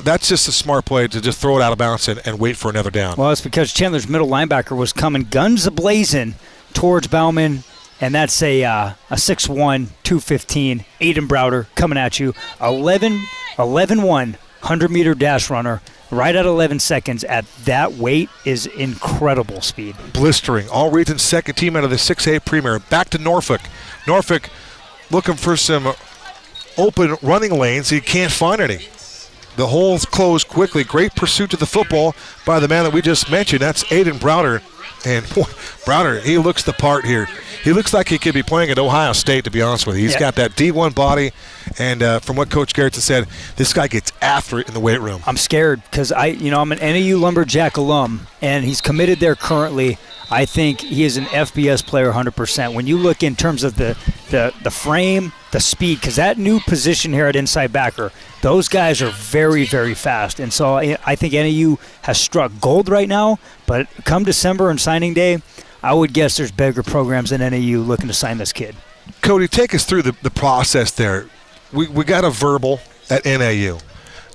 that's just a smart play to just throw it out of bounds and wait for another down. Well, it's because Chandler's middle linebacker was coming guns a-blazing towards Bauman, and that's a 6'1", 215, Aiden Browder coming at you. 11-1, 100-meter dash runner. Right at 11 seconds at that weight is incredible speed. Blistering. All region second team out of the 6A Premier. Back to Norfolk. Norfolk looking for some open running lanes. He can't find any. The holes close quickly. Great pursuit to the football by the man that we just mentioned. That's Aiden Browder. And boy, Browder, he looks the part here. He looks like he could be playing at Ohio State, to be honest with you. He's got that D1 body, and from what Coach Garretson said, this guy gets after it in the weight room. I'm scared because I'm an NAU Lumberjack alum, and he's committed there currently. I think he is an FBS player 100%. When you look in terms of the frame, the speed, because that new position here at inside backer, those guys are very, very fast. And so I think NAU has struck gold right now, but come December and signing day, I would guess there's bigger programs than NAU looking to sign this kid. Cody, take us through the process there. We got a verbal at NAU.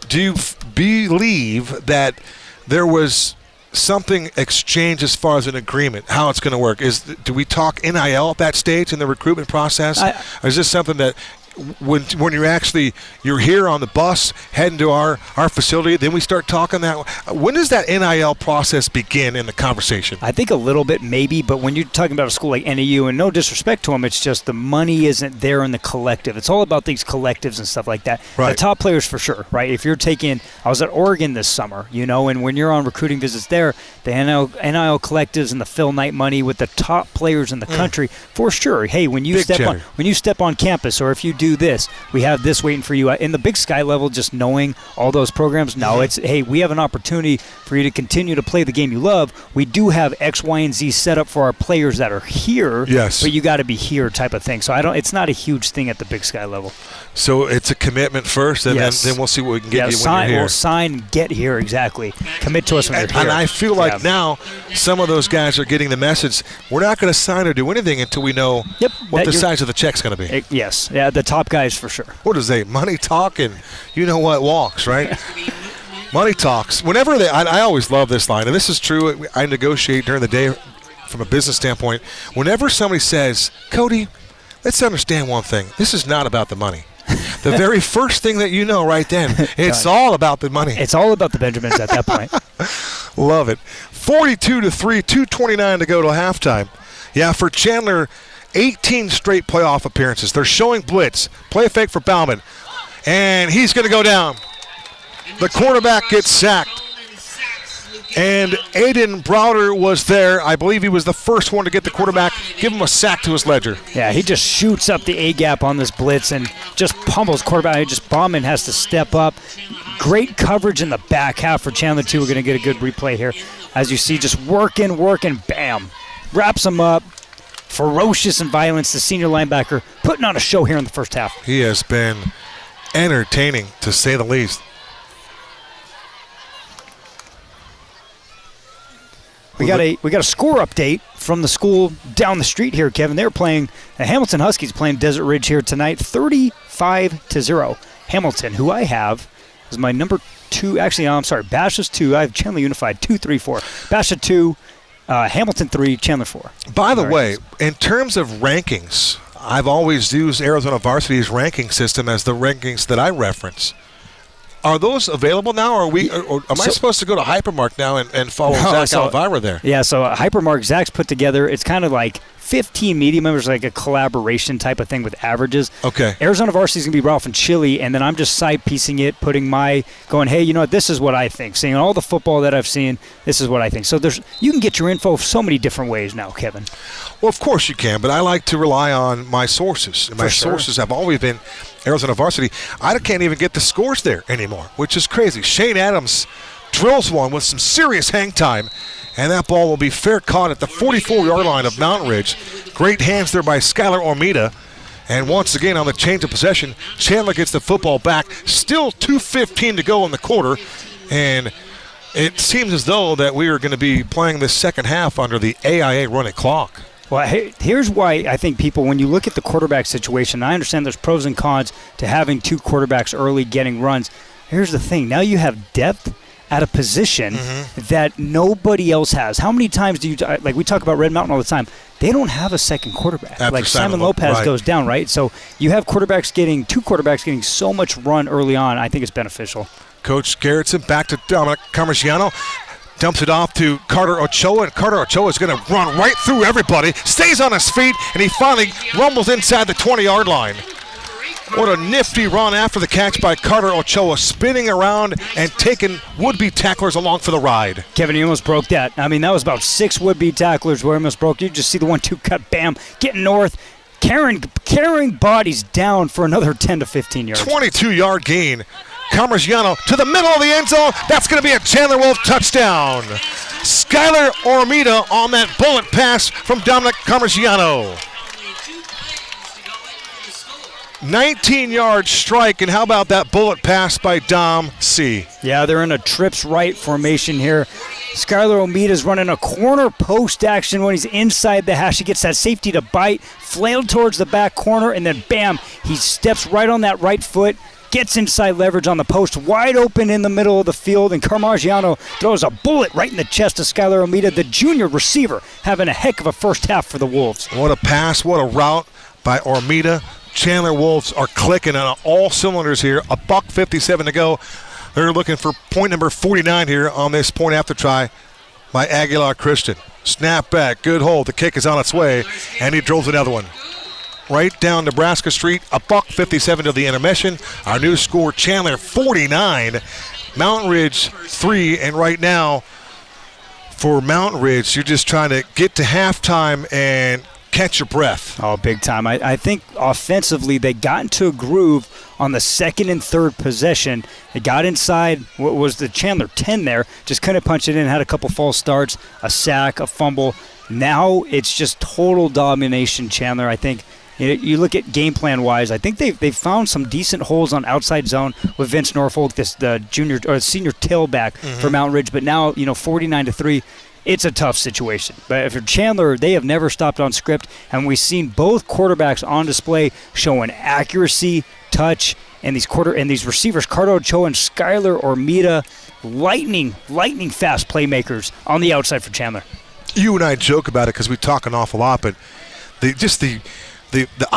Do you believe that there was something exchanged as far as an agreement, how it's going to work? Do we talk NIL at that stage in the recruitment process? Or is this something that when you're here on the bus heading to our facility, then we start talking that? When does that NIL process begin in the conversation? I think a little bit maybe, but when you're talking about a school like NAU, and no disrespect to them, it's just the money isn't there in the collective. It's all about these collectives and stuff like that. Right. The top players for sure, right? If you're I was at Oregon this summer, and when you're on recruiting visits there, the NIL collectives and the Phil Knight money with the top players in the country, for sure. Hey, when you step on campus, or if you do this, we have this waiting for you. In the Big Sky level, just knowing all those programs, it's, hey, we have an opportunity for you to continue to play the game you love. We do have X, Y, and Z set up for our players that are here, yes, but you got to be here type of thing. So it's not a huge thing at the Big Sky level. So it's a commitment first, and then we'll see what we can get you when you're here. We'll sign, get here, exactly. Commit to us when you're here. And I feel like now some of those guys are getting the message, we're not going to sign or do anything until we know what the size of the check's going to be. Yes, the top guys for sure. What is they? Money talk and you know what walks, right? Money talks. Whenever I always love this line, and this is true. I negotiate during the day from a business standpoint. Whenever somebody says, Cody, let's understand one thing. This is not about the money. The very first thing that you know right then, it's all about the money. It's all about the Benjamins at that point. Love it. 42-3, 2:29 to go till halftime. Yeah, for Chandler, 18 straight playoff appearances. They're showing blitz. Play fake for Bauman. And he's going to go down. The quarterback gets sacked. And Aiden Browder was there. I believe he was the first one to get the quarterback, give him a sack to his ledger. Yeah, he just shoots up the A-gap on this blitz and just pummels quarterback. Bauman has to step up. Great coverage in the back half for Chandler, too. We're going to get a good replay here. As you see, just working, bam. Wraps him up. Ferocious and Violence, the senior linebacker, putting on a show here in the first half. He has been entertaining, to say the least. We got a score update from the school down the street here, Kevin. They're playing the Hamilton Huskies playing Desert Ridge here tonight, 35-0. Hamilton, who I have is my number 2. Actually, I'm sorry, Bash's 2. I have Chandler Unified 2, 3, 4. Basha 2, Hamilton 3, Chandler 4. By the way, in terms of rankings, I've always used Arizona Varsity's ranking system as the rankings that I reference. Are those available now, or am I supposed to go to Hypermark now and follow Zach Alvira there? Yeah, so Hypermark, Zach's put together, it's kind of like 15 media members, like a collaboration type of thing with averages. Okay. Arizona Varsity's going to be Ralph and Chili, and then I'm just side-piecing it, going, hey, you know what, this is what I think. Seeing all the football that I've seen, this is what I think. So you can get your info so many different ways now, Kevin. Well, of course you can, but I like to rely on my sources. And my sources have always been Arizona Varsity. I can't even get the scores there anymore, which is crazy. Shane Adams drills one with some serious hang time, and that ball will be fair caught at the 44-yard line of Mountain Ridge. Great hands there by Skylar Ormita. And once again on the change of possession, Chandler gets the football back. Still 2:15 to go in the quarter, and it seems as though that we are going to be playing this second half under the AIA running clock. Well, here's why I think people, when you look at the quarterback situation, I understand there's pros and cons to having 2 quarterbacks early getting runs. Here's the thing. Now you have depth at a position that nobody else has. How many times do you, like we talk about Red Mountain all the time, they don't have a second quarterback. After like Simon Lopez goes down, right? So you have two quarterbacks getting so much run early on. I think it's beneficial. Coach Garretson back to Dominic Carmigiano. Dumps it off to Carter Ochoa, and Carter Ochoa is going to run right through everybody, stays on his feet, and he finally rumbles inside the 20-yard line. What a nifty run after the catch by Carter Ochoa, spinning around and taking would-be tacklers along for the ride. Kevin, you almost broke that. I mean, that was about 6 would-be tacklers where he almost broke. You just see the 1-2 cut, bam, getting north, carrying bodies down for another 10 to 15 yards. 22-yard gain. Carmigiano to the middle of the end zone. That's going to be a Chandler Wolf touchdown. Skylar Ormita on that bullet pass from Dominic Carmigiano. 19-yard strike, and how about that bullet pass by Dom C? Yeah, they're in a trips right formation here. Skylar Ormita's running a corner post action when he's inside the hash. He gets that safety to bite, flailed towards the back corner, and then bam, he steps right on that right foot, gets inside leverage on the post, wide open in the middle of the field, and Carmigiano throws a bullet right in the chest of Skylar Ormita, the junior receiver, having a heck of a first half for the Wolves. What a pass, what a route by Ormita. Chandler Wolves are clicking on all cylinders here. $1:57 to go. They're looking for point number 49 here on this point after try by Aguilar Christian. Snap back, good hold. The kick is on its way, and he drills another one. Right down Nebraska Street, $1:57 to the intermission. Our new score, Chandler 49, Mountain Ridge 3, and right now for Mountain Ridge, you're just trying to get to halftime and catch your breath. Oh, big time. I think offensively they got into a groove on the second and third possession. They got inside what was the Chandler 10 there, just couldn't punch it in, had a couple false starts, a sack, a fumble. Now it's just total domination, Chandler. I think you look at game plan wise, I think they've found some decent holes on outside zone with Vince Norfolk, the junior or senior tailback for Mountain Ridge, but now 49-3. It's a tough situation. But if you're Chandler, they have never stopped on script, and we've seen both quarterbacks on display showing accuracy, touch, and these receivers, Carter Ochoa and Skylar Ormita, lightning fast playmakers on the outside for Chandler. You and I joke about it because we talk an awful lot, but the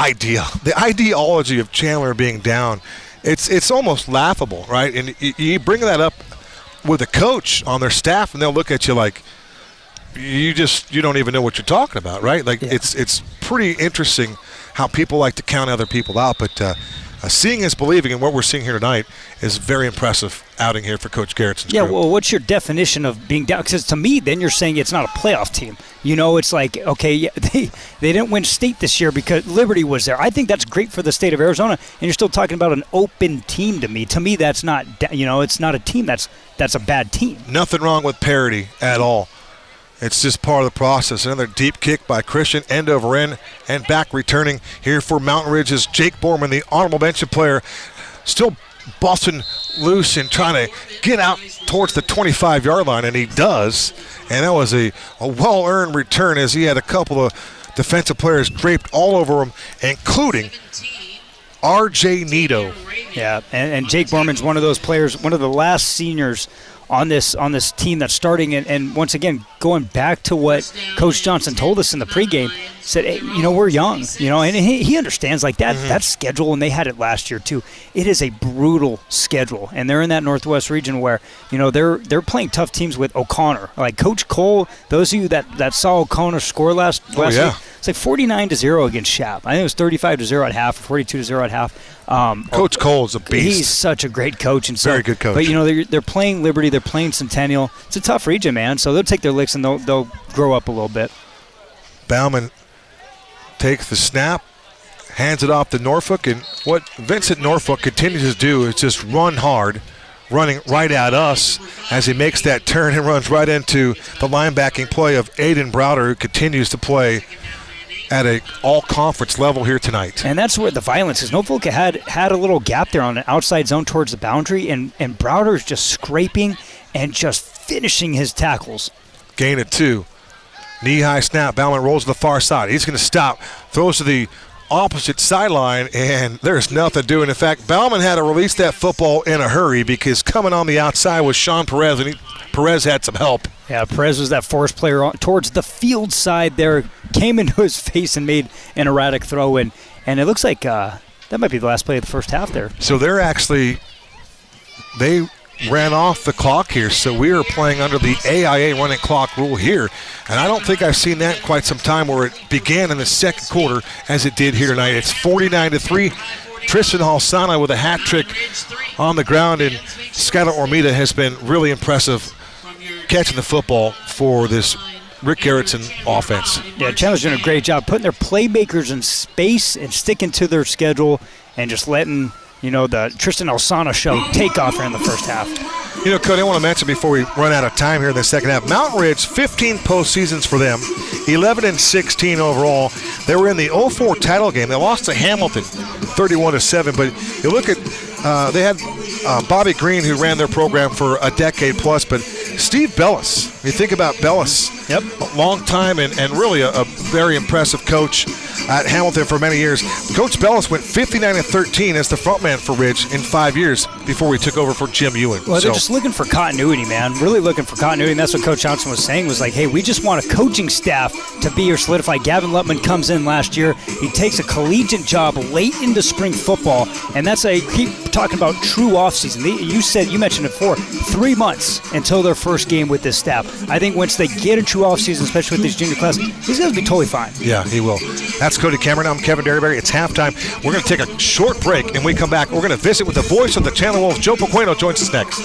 ideology of Chandler being down, it's almost laughable, right? And you bring that up with a coach on their staff, and they'll look at you like, you don't even know what you're talking about, right? Like, yeah. It's pretty interesting how people like to count other people out, but seeing is believing, and what we're seeing here tonight is very impressive outing here for Coach Garretson's crew. Well, what's your definition of being down? Because to me, then you're saying it's not a playoff team. It's like, okay, yeah, they didn't win state this year because Liberty was there. I think that's great for the state of Arizona, and you're still talking about an open team to me. To me, that's not, it's not a team that's a bad team. Nothing wrong with parity at all. It's just part of the process. Another deep kick by Christian, end over end, and back returning here for Mountain Ridge is Jake Borman, the honorable mention player, still busting loose and trying to get out towards the 25-yard line, and he does. And that was a well-earned return as he had a couple of defensive players draped all over him, including R.J. Nito. Yeah, and Jake Borman's one of those players, one of the last seniors on this team that's starting, and once again, going back to what Coach Johnson told us in the pregame, said, hey, we're young, and he understands like that. That schedule, and they had it last year too. It is a brutal schedule, and they're in that Northwest region where they're playing tough teams with O'Connor. Like Coach Cole, those of you that saw O'Connor score last week, it's like 49-0 against Shap. I think it was 35-0 at half, or 42-0 at half. Coach Cole's a beast. He's such a great coach, and so, very good coach. But they're playing Liberty, they're playing Centennial. It's a tough region, man. So they'll take their licks and they'll grow up a little bit. Bauman takes the snap, hands it off to Norfolk, and what Vincent Norfolk continues to do is just run hard, running right at us as he makes that turn and runs right into the linebacking play of Aiden Browder, who continues to play at an all-conference level here tonight. And that's where the violence is. Norfolk had a little gap there on an outside zone towards the boundary, and Browder's just scraping and just finishing his tackles. Gain of 2. Knee-high snap. Bauman rolls to the far side. He's going to stop. Throws to the opposite sideline, and there's nothing doing. In fact, Bauman had to release that football in a hurry because coming on the outside was Sean Perez, and Perez had some help. Yeah, Perez was that force player towards the field side there, came into his face and made an erratic throw, and it looks like that might be the last play of the first half there. So they ran off the clock here, so we are playing under the AIA running clock rule here, and I don't think I've seen that in quite some time where it began in the second quarter as it did here tonight. It's 49-3. Tristan Halsana with a hat trick on the ground, and Skylar Ormita has been really impressive catching the football for this Rick Garretson offense. Yeah, Chandler's doing a great job putting their playmakers in space and sticking to their schedule and just letting the Tristan Alsana show take off here in the first half. Cody, I want to mention before we run out of time here in the second half, Mountain Ridge, 15 postseasons for them, 11-16 overall. They were in the 04 title game. They lost to Hamilton, 31-7. But you look at, they had Bobby Green, who ran their program for a decade plus, but Steve Bellis. You think about Bellis, a long time and really a very impressive coach at Hamilton for many years. Coach Bellis went 59-13 as the frontman for Ridge in 5 years before we took over for Jim Ewan. Well, they're just looking for continuity, man. Really looking for continuity, and that's what Coach Johnson was saying, was like, hey, we just want a coaching staff to be here solidified. Gavin Lutman comes in last year. He takes a collegiate job late into spring football, and that's I keep talking about true offseason. You mentioned it before, 3 months until their first game with this staff. I think once they get a true offseason, especially with this junior class, he's going to be totally fine. Yeah, he will. That's Cody Cameron. I'm Kevin Derryberry. It's halftime. We're going to take a short break, and we come back. We're going to visit with the voice of the Chandler Wolves. Joe Pequeno joins us next.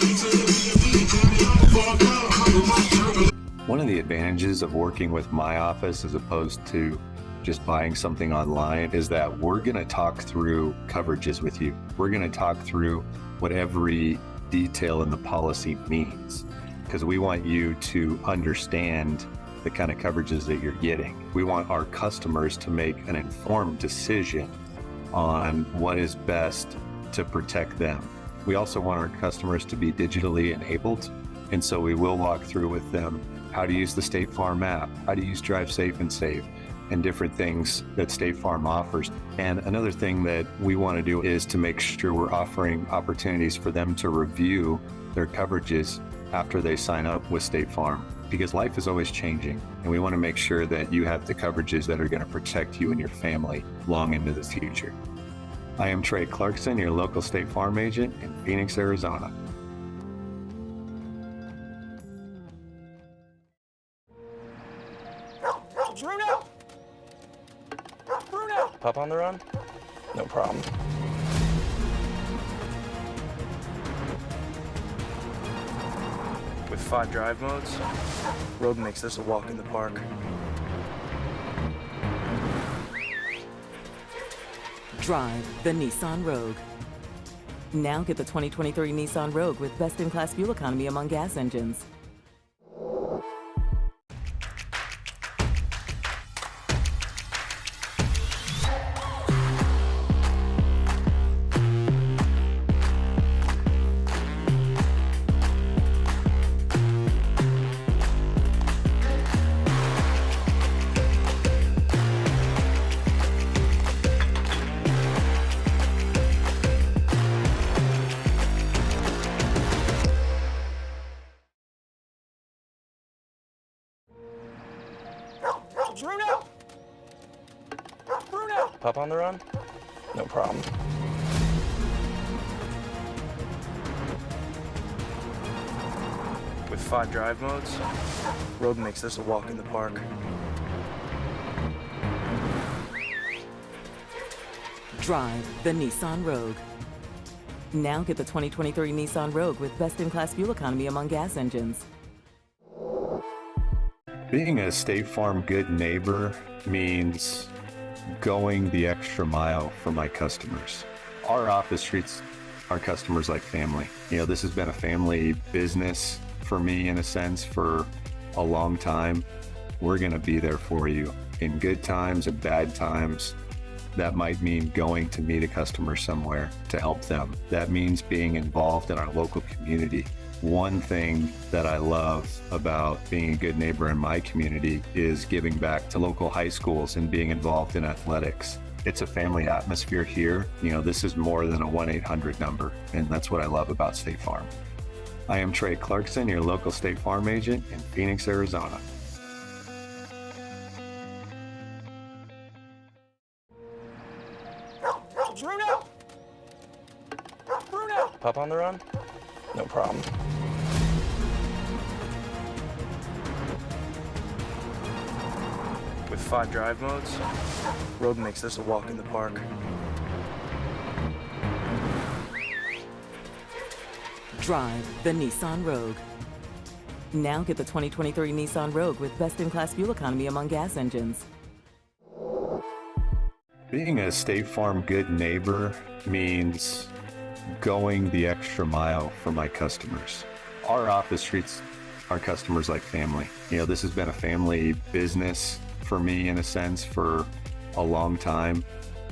One of the advantages of working with my office as opposed to just buying something online is that we're going to talk through coverages with you. We're going to talk through what every detail in the policy means, because we want you to understand the kind of coverages that you're getting. We want our customers to make an informed decision on what is best to protect them. We also want our customers to be digitally enabled, and so we will walk through with them how to use the State Farm app, how to use Drive Safe and Save, and different things that State Farm offers. And another thing that we want to do is to make sure we're offering opportunities for them to review their coverages after they sign up with State Farm, because life is always changing, and we want to make sure that you have the coverages that are going to protect you and your family long into the future. I am Trey Clarkson, your local State Farm agent in Phoenix, Arizona. Bruno! Pup on the run? No problem. With 5 drive modes, road makes this a walk in the park. Drive the Nissan Rogue. Now get the 2023 Nissan Rogue with best-in-class fuel economy among gas engines. Pup on the run? No problem. With 5 drive modes, road makes this a walk in the park. Drive the Nissan Rogue. Now get the 2023 Nissan Rogue with best-in-class fuel economy among gas engines. Being a State Farm good neighbor means going the extra mile for my customers. Our office treats our customers like family. You know, this has been a family business for me in a sense for a long time. We're going to be there for you in good times and bad times. That might mean going to meet a customer somewhere to help them. That means being involved in our local community. One thing that I love about being a good neighbor in my community is giving back to local high schools and being involved in athletics. It's a family atmosphere here. You know, this is more than a 1-800 number, and that's what I love about State Farm. I am Trey Clarkson, your local State Farm agent in Phoenix, Arizona. Pup on the run? No problem. With 5 drive modes, road makes this a walk in the park. Drive the Nissan Rogue. Now get the 2023 Nissan Rogue with best-in-class fuel economy among gas engines. Being a State Farm good neighbor means going the extra mile for my customers. Our office treats our customers like family. You know, this has been a family business for me in a sense for a long time.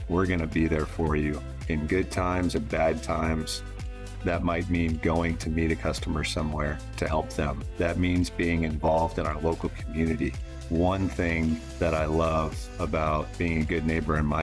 We're going to be there for you in good times and bad times. That might mean going to meet a customer somewhere to help them. That means being involved in our local community. One thing that I love about being a good neighbor in my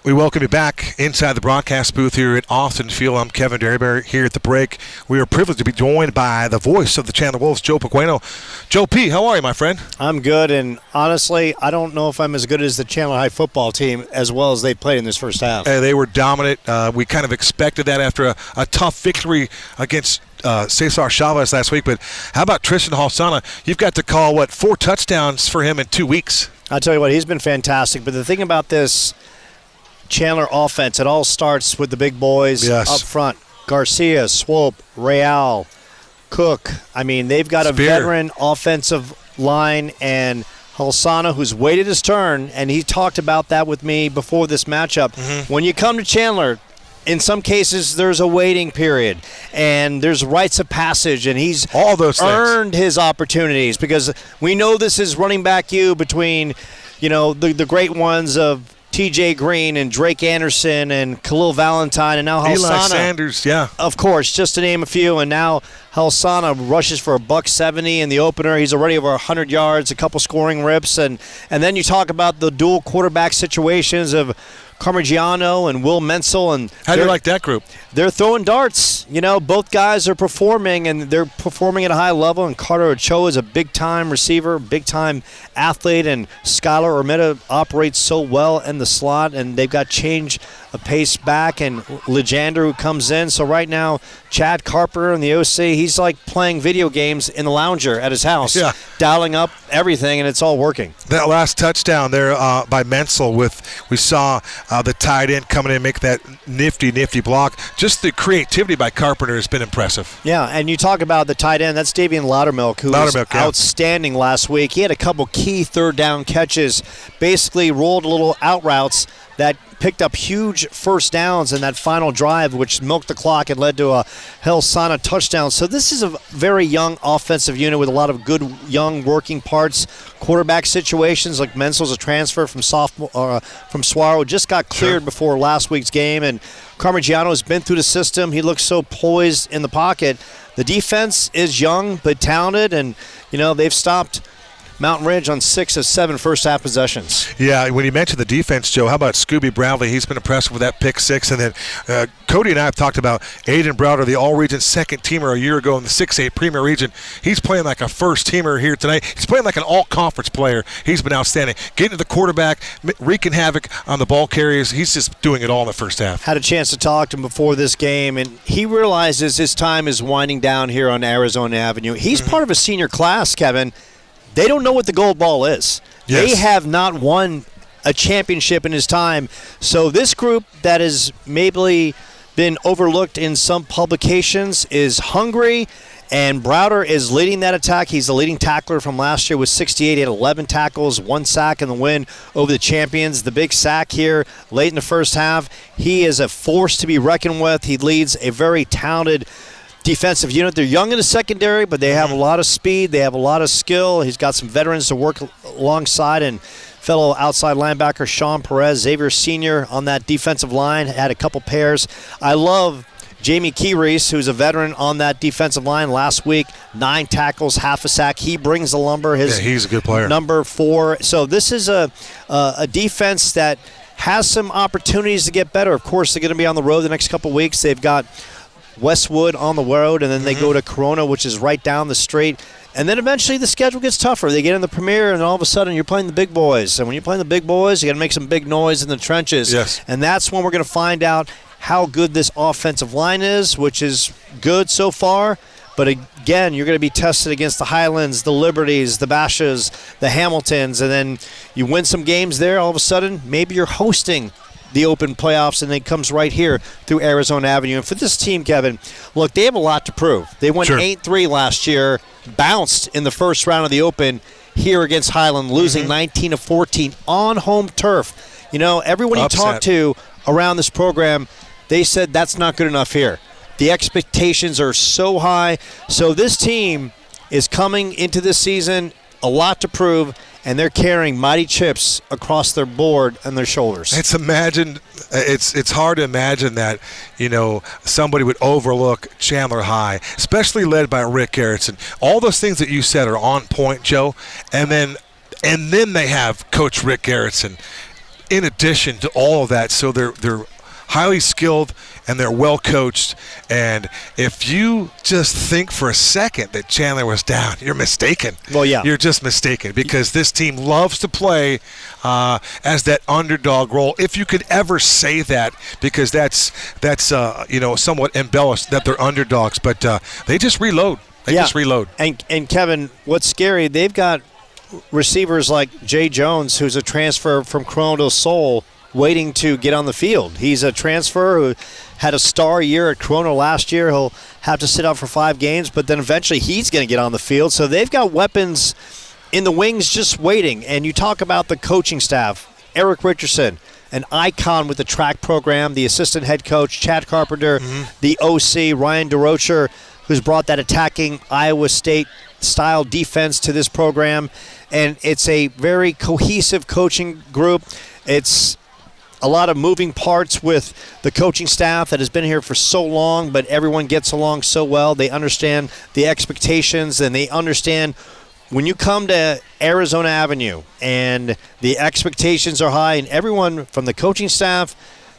We welcome you back inside the broadcast booth here at Austin Field. I'm Kevin Derryberry here at the break. We are privileged to be joined by the voice of the Chandler Wolves, Joe Pequeno. Joe P., how are you, my friend? I'm good, and honestly, I don't know if I'm as good as the Chandler High football team as well as they played in this first half. They were dominant. We kind of expected that after a tough victory against Cesar Chavez last week. But how about Tristan Halsana? You've got to call, 4 touchdowns for him in 2 weeks. I'll tell you what, he's been fantastic. But the thing about this Chandler offense, it all starts with the big boys up front. Garcia, Swope, Real, Cook. I mean, they've got a veteran offensive line, and Halsana, who's waited his turn, and he talked about that with me before this matchup. Mm-hmm. When you come to Chandler, in some cases there's a waiting period, and there's rites of passage, and he's all those earned his opportunities, because we know this is running back you between, the great ones of T.J. Green and Drake Anderson and Khalil Valentine, and now Halsana. Eli Sanders, yeah. Of course, just to name a few. And now Halsana rushes for $170 in the opener. He's already over 100 yards, a couple scoring rips. And then you talk about the dual quarterback situations of Carmigiano and Will Menzel. And how do you like that group? They're throwing darts. Both guys are performing, and they're performing at a high level. And Carter Ochoa is a big-time receiver, big-time athlete, and Skylar Armita operates so well in the slot, and they've got change of pace back, and Leander who comes in. So right now, Chad Carpenter in the OC, he's like playing video games in the lounger at his house, dialing up everything, and it's all working. That last touchdown there by Menzel, we saw the tight end coming in and make that nifty block. Just the creativity by Carpenter has been impressive. Yeah, and you talk about the tight end, that's Davian Loudermilk, who was outstanding last week. He had a couple key third down catches, basically rolled little out routes that picked up huge first downs in that final drive, which milked the clock and led to a Halsana touchdown. So this is a very young offensive unit with a lot of good young working parts. Quarterback situations, like Menzel's a transfer from Saguaro, just got cleared before last week's game, and Carmigiano has been through the system. He looks so poised in the pocket. The defense is young but talented, and they've stopped Mountain Ridge on 6 of 7 first-half possessions. Yeah, when you mentioned the defense, Joe, how about Scooby Bradley? He's been impressive with that pick 6. And then Cody and I have talked about Aiden Browder, the all-region second-teamer a year ago in the 6A Premier Region. He's playing like a first-teamer here tonight. He's playing like an all-conference player. He's been outstanding. Getting to the quarterback, wreaking havoc on the ball carriers. He's just doing it all in the first half. Had a chance to talk to him before this game, and he realizes his time is winding down here on Arizona Avenue. He's part of a senior class, Kevin. They don't know what the gold ball is. Yes. They have not won a championship in his time. So this group that has maybe been overlooked in some publications is hungry, and Browder is leading that attack. He's the leading tackler from last year with 68. He had 11 tackles, 1 sack in the win over the champions. The big sack here late in the first half. He is a force to be reckoned with. He leads a very talented defensive unit. They're young in the secondary, but they have a lot of speed. They have a lot of skill. He's got some veterans to work alongside, and fellow outside linebacker Sean Perez, Xavier Sr. on that defensive line, had a couple pairs. I love Jamie Keyreese, who's a veteran on that defensive line. Last week, 9 tackles, half a sack. He brings the lumber. He's a good player. Number 4. So this is a defense that has some opportunities to get better. Of course, they're going to be on the road the next couple weeks. They've got Westwood on the road, and then they go to Corona, which is right down the street. And then eventually the schedule gets tougher. They get in the Premier, and all of a sudden you're playing the big boys. And when you're playing the big boys, you got to make some big noise in the trenches. Yes. And that's when we're going to find out how good this offensive line is, which is good so far. But again, you're going to be tested against the Highlands, the Liberties, the Bashas, the Hamiltons, and then you win some games there. All of a sudden, maybe you're hosting the open playoffs, and it comes right here through Arizona Avenue. And for this team, Kevin, look, they have a lot to prove. They went 8-3 last year, bounced in the first round of the open here against Highland, losing 19-14 on home turf. Everyone you talked to around this program, they said that's not good enough here. The expectations are so high. So this team is coming into this season a lot to prove, and they're carrying mighty chips across their board and their shoulders. It's hard to imagine that, somebody would overlook Chandler High, especially led by Rick Garretson. All those things that you said are on point, Joe. And then they have Coach Rick Garretson. in addition to all of that. So they're highly skilled and they're well coached. And if you just think for a second that Chandler was down, you're mistaken. Well, yeah. You're just mistaken, because this team loves to play as that underdog role, if you could ever say that, because that's somewhat embellished that they're underdogs. But they just reload. They just reload. And Kevin, what's scary, they've got receivers like Jay Jones, who's a transfer from Corona del Sol, waiting to get on the field. He's a transfer who had a star year at Corona last year. He'll have to sit out for 5 games, but then eventually he's going to get on the field. So they've got weapons in the wings just waiting. And you talk about the coaching staff. Eric Richardson, an icon with the track program, the assistant head coach, Chad Carpenter, the OC, Ryan DeRocher, who's brought that attacking Iowa State-style defense to this program. And it's a very cohesive coaching group. It's a lot of moving parts with the coaching staff that has been here for so long, but everyone gets along so well. They understand the expectations, and they understand when you come to Arizona Avenue and the expectations are high, and everyone from the coaching staff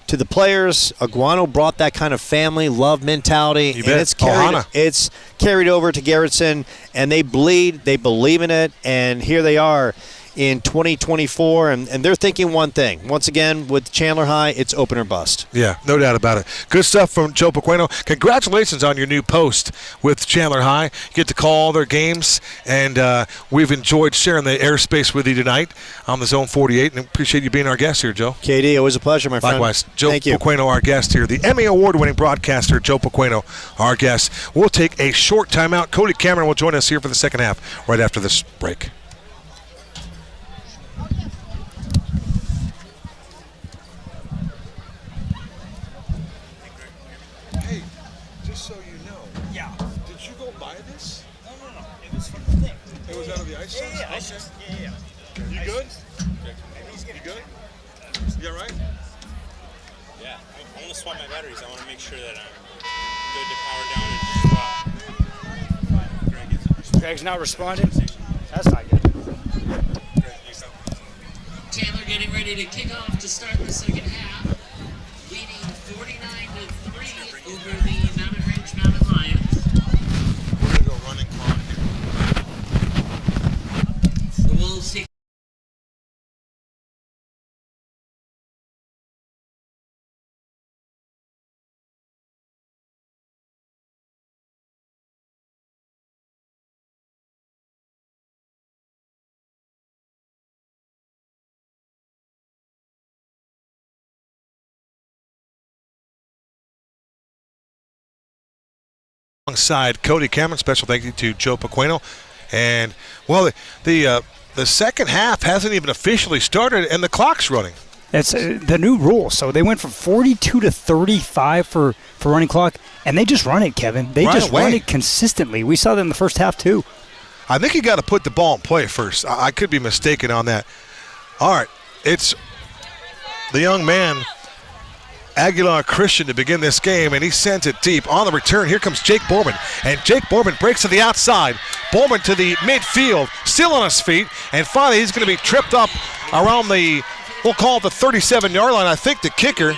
to the players, Aguano brought that kind of family love mentality, and it's carried over to Garretson, and they bleed, they believe in it, and here they are in 2024, and they're thinking one thing. Once again, with Chandler High, it's open or bust. Yeah, no doubt about it. Good stuff from Joe Pequeno. Congratulations on your new post with Chandler High. You get to call all their games, and we've enjoyed sharing the airspace with you tonight on the Zone 48, and appreciate you being our guest here, Joe. KD, always a pleasure, my friend. Likewise. Joe Thank you. Pequeno, our guest here. The Emmy Award-winning broadcaster, Joe Pequeno, our guest. We'll take a short timeout. Cody Cameron will join us here for the second half right after this break. You good? You good? You all right? Yeah. I want to swap my batteries. I want to make sure that I'm good to power down and swap. Greg's not responding? That's not good. Chandler getting ready to kick off to start the second half, leading 49-3 over the Mountain Ridge Mountain Lions. We're going to go running clock here. The Wolves take alongside Cody Cameron. Special thank you to Joe Pequeno. And, well, the second half hasn't even officially started, and the clock's running. It's the new rule. So they went from 42 to 35 for running clock, and they just run it, Kevin. They just run it consistently. We saw that in the first half, too. I think you got to put the ball in play first. I could be mistaken on that. All right, it's the young man, Aguilar Christian, to begin this game, and he sends it deep. On the return, here comes Jake Borman, and Jake Borman breaks to the outside. Borman to the midfield, still on his feet, and finally he's going to be tripped up around the, we'll call it the 37-yard line. I think the kicker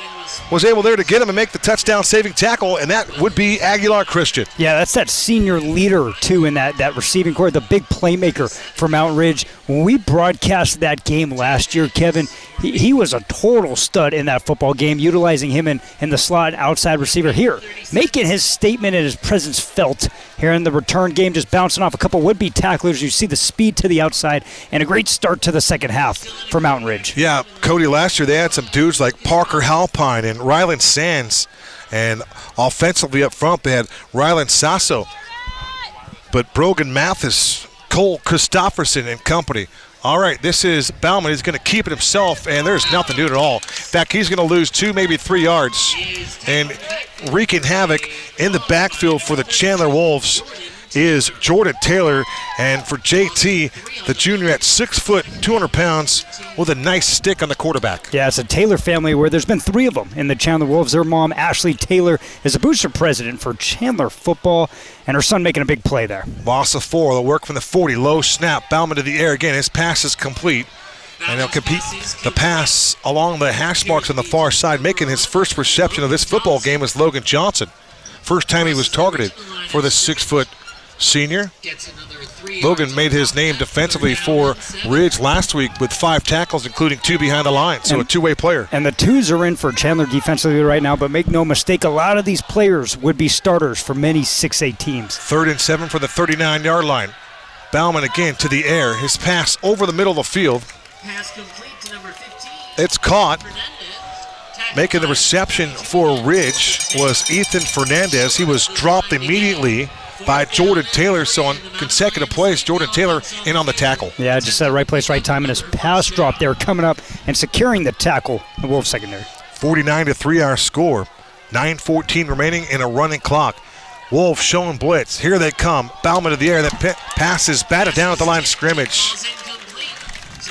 was able there to get him and make the touchdown-saving tackle, and that would be Aguilar Christian. Yeah, that's that senior leader, too, in that receiving corps, the big playmaker for Mountain Ridge. When we broadcast that game last year, Kevin, he was a total stud in that football game, utilizing him in the slot outside receiver here, making his statement and his presence felt here in the return game, just bouncing off a couple would-be tacklers. You see the speed to the outside, and a great start to the second half for Mountain Ridge. Yeah, Cody, last year they had some dudes like Parker Halpine and Ryland Sands, and offensively up front they had Ryland Sasso, but Brogan Mathis, Cole Christofferson and company. All right, this is Bauman. He's going to keep it himself, and there's nothing to do at all. In fact, he's going to lose 2, maybe 3 yards, and wreaking havoc in the backfield for the Chandler Wolves is Jordan Taylor, and for JT, the junior at 6 foot, 200 pounds, with a nice stick on the quarterback. Yeah, it's a Taylor family where there's been 3 of them in the Chandler Wolves. Their mom, Ashley Taylor, is a booster president for Chandler football, and her son making a big play there. Loss of 4. They'll work from the 40. Low snap. Bauman to the air again. His pass is complete. And he'll compete the pass along the hash marks on the far side. Making his first reception of this football game is Logan Johnson. First time he was targeted for the 6-foot senior. Logan made his name defensively for Ridge last week with 5 tackles, including 2 behind the line, so a two-way player. And the 2s are in for Chandler defensively right now, but make no mistake, a lot of these players would be starters for many 6A teams. 3rd and 7 for the 39-yard line. Bauman again to the air. His pass over the middle of the field. Pass complete to number 15. It's caught. Making the reception for Ridge was Ethan Fernandez. He was dropped immediately by Jordan Taylor. So on consecutive plays, Jordan Taylor in on the tackle. Yeah, just at right place, right time, and his pass drop there coming up and securing the tackle. The Wolves secondary. 49-3 our score. 9:14 remaining in a running clock. Wolves showing blitz. Here they come. Bauman to the air. That pass is batted down at the line of scrimmage.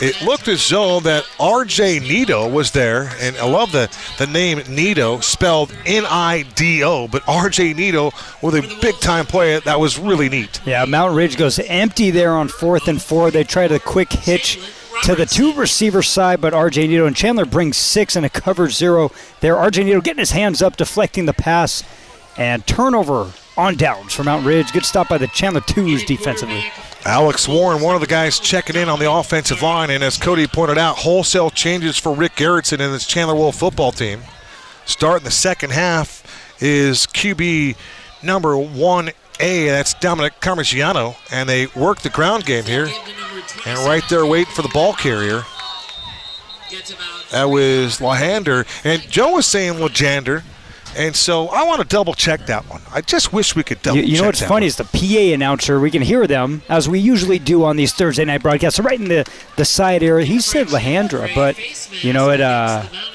It looked as though that R.J. Nido was there, and I love the name Nido, spelled N-I-D-O, but R.J. Nido with a big-time play that was really neat. Yeah, Mountain Ridge goes empty there on 4th and 4. They tried a quick hitch to the 2 receiver side, but R.J. Nido and Chandler brings 6 and a cover 0 there. R.J. Nido getting his hands up, deflecting the pass, and turnover on downs for Mountain Ridge. Good stop by the Chandler 2s defensively. Alex Warren, one of the guys checking in on the offensive line, and as Cody pointed out, wholesale changes for Rick Garretson and his Chandler Wolf football team. Starting the second half is QB number 1A, that's Dominic Carmigiano, and they work the ground game here. And right there waiting for the ball carrier. That was Leander, and Joe was saying Leander. And so I want to double-check that one. I just wish we could double-check that. You know what's funny is the PA announcer, we can hear them, as we usually do on these Thursday night broadcasts. So right in the side area, he said Leandra, but, you know, it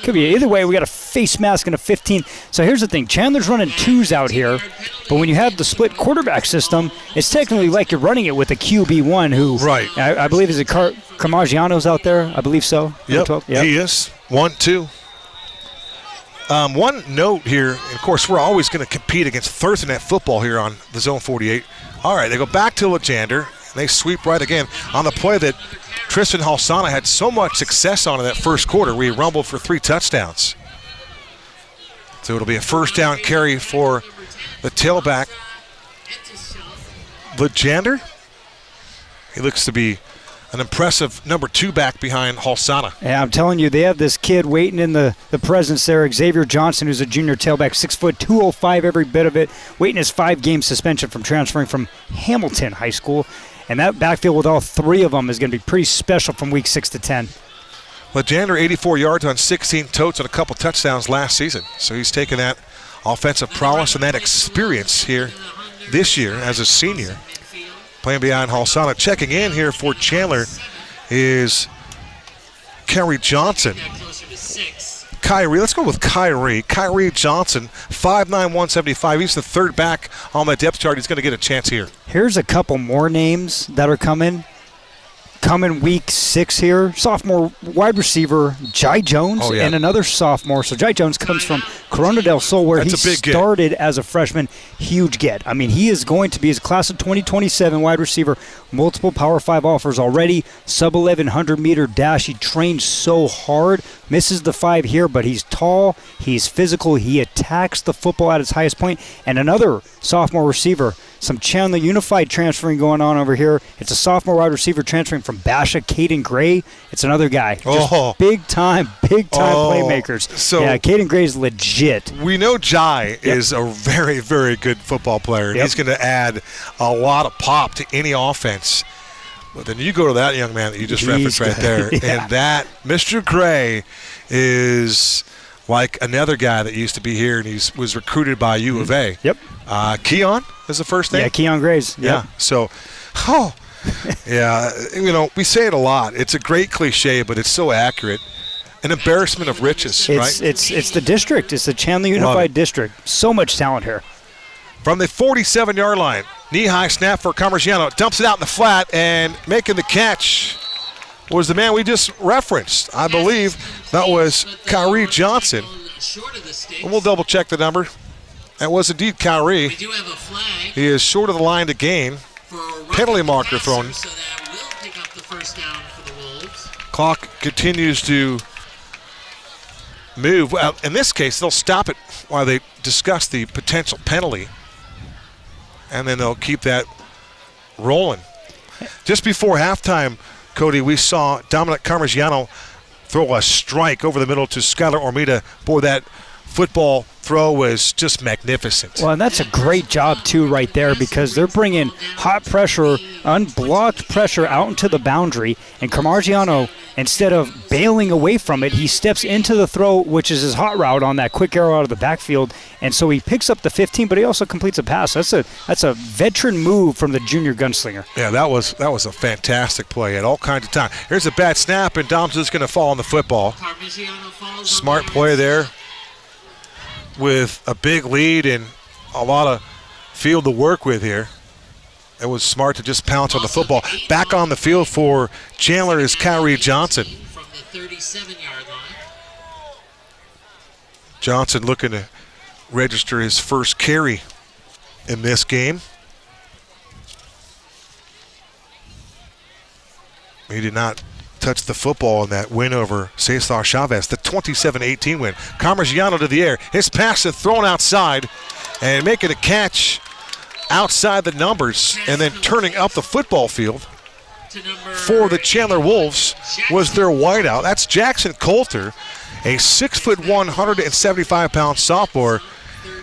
could be either way. We got a face mask and a 15. So here's the thing. Chandler's running 2s out here, but when you have the split quarterback system, it's technically like you're running it with a QB1 who, right. I believe, is it Carmigiano's out there? I believe so. Yep, he is. 1-2. One note here, and of course, we're always going to compete against Thursday Night Football here on the Zone 48. All right, they go back to Leander, and they sweep right again on the play that Tristan Halsana had so much success on in that first quarter. We rumbled for 3 touchdowns. So it'll be a first down carry for the tailback. Leander, he looks to be an impressive number 2 back behind Halsana. Yeah, I'm telling you, they have this kid waiting in the presence there, Xavier Johnson, who's a junior tailback, 6 foot, 205 every bit of it, waiting his 5-game suspension from transferring from Hamilton High School. And that backfield with all 3 of them is going to be pretty special from week 6 to 10. Leander, 84 yards on 16 totes and a couple touchdowns last season. So he's taken that offensive prowess and that experience here this year as a senior. Playing behind Halsana. Checking in here for Chandler is Kyrie Johnson. Kyrie, let's go with Kyrie. Kyrie Johnson, 5'9", 175. He's the 3rd back on the depth chart. He's going to get a chance here. Here's a couple more names that are coming week 6 here. Sophomore wide receiver Jai Jones and another sophomore. So Jai Jones comes from Corona del Sol, where he started as a freshman. Huge get. I mean, he is going to be his class of 2027 wide receiver. Multiple Power 5 offers already. Sub 1100 meter dash. He trains so hard. Misses the 5 here, but he's tall. He's physical. He attacks the football at its highest point. And another sophomore receiver. Some Chandler Unified transferring going on over here. It's a sophomore wide receiver transferring from Basha, Caden Gray. It's another guy. Just big-time playmakers. So yeah, Caden Gray is legit. We know Jai is a very, very good football player. And he's going to add a lot of pop to any offense. But then you go to that young man that you just referenced right there. And that Mr. Gray is like another guy that used to be here, and he was recruited by U of A. Yep. Keon is the first name? Yeah, Keon Grays. Yep. Yeah. So, you know, we say it a lot. It's a great cliche, but it's so accurate. An embarrassment of riches, right? It's the district. It's the Chandler Unified District. So much talent here. From the 47-yard line, knee-high snap for Carmigiano. Dumps it out in the flat, and making the catch was the man we just referenced. I believe that was Kyrie Johnson. And we'll double-check the number. That was indeed Kyrie. He is short of the line to gain. Penalty marker thrown. Clock continues to move. Well, in this case, they'll stop it while they discuss the potential penalty, and then they'll keep that rolling. Just before halftime, Cody, we saw Dominic Carmigiano throw a strike over the middle to Skylar Ormita. Boy, that football throw was just magnificent. Well, and that's a great job, too, right there, because they're bringing hot pressure, unblocked pressure out into the boundary, and Carmigiano, instead of bailing away from it, he steps into the throw, which is his hot route on that quick arrow out of the backfield, and so he picks up the 15, but he also completes a pass. That's a veteran move from the junior gunslinger. Yeah, that was a fantastic play at all kinds of time. Here's a bad snap, and Dom's just going to fall on the football. Smart play there, with a big lead and a lot of field to work with here. It was smart to just pounce on the football. Back on the field for Chandler is Kyrie Johnson. From the 37-yard line. Johnson looking to register his first carry in this game. He did not touch the football in that win over Cesar Chavez, the 27-18 win. Carmigiano to the air. His pass is thrown outside and making a catch outside the numbers and then turning up the football field for the Chandler Wolves was their wideout. That's Jackson Coulter, a 6'1", 175-pound sophomore.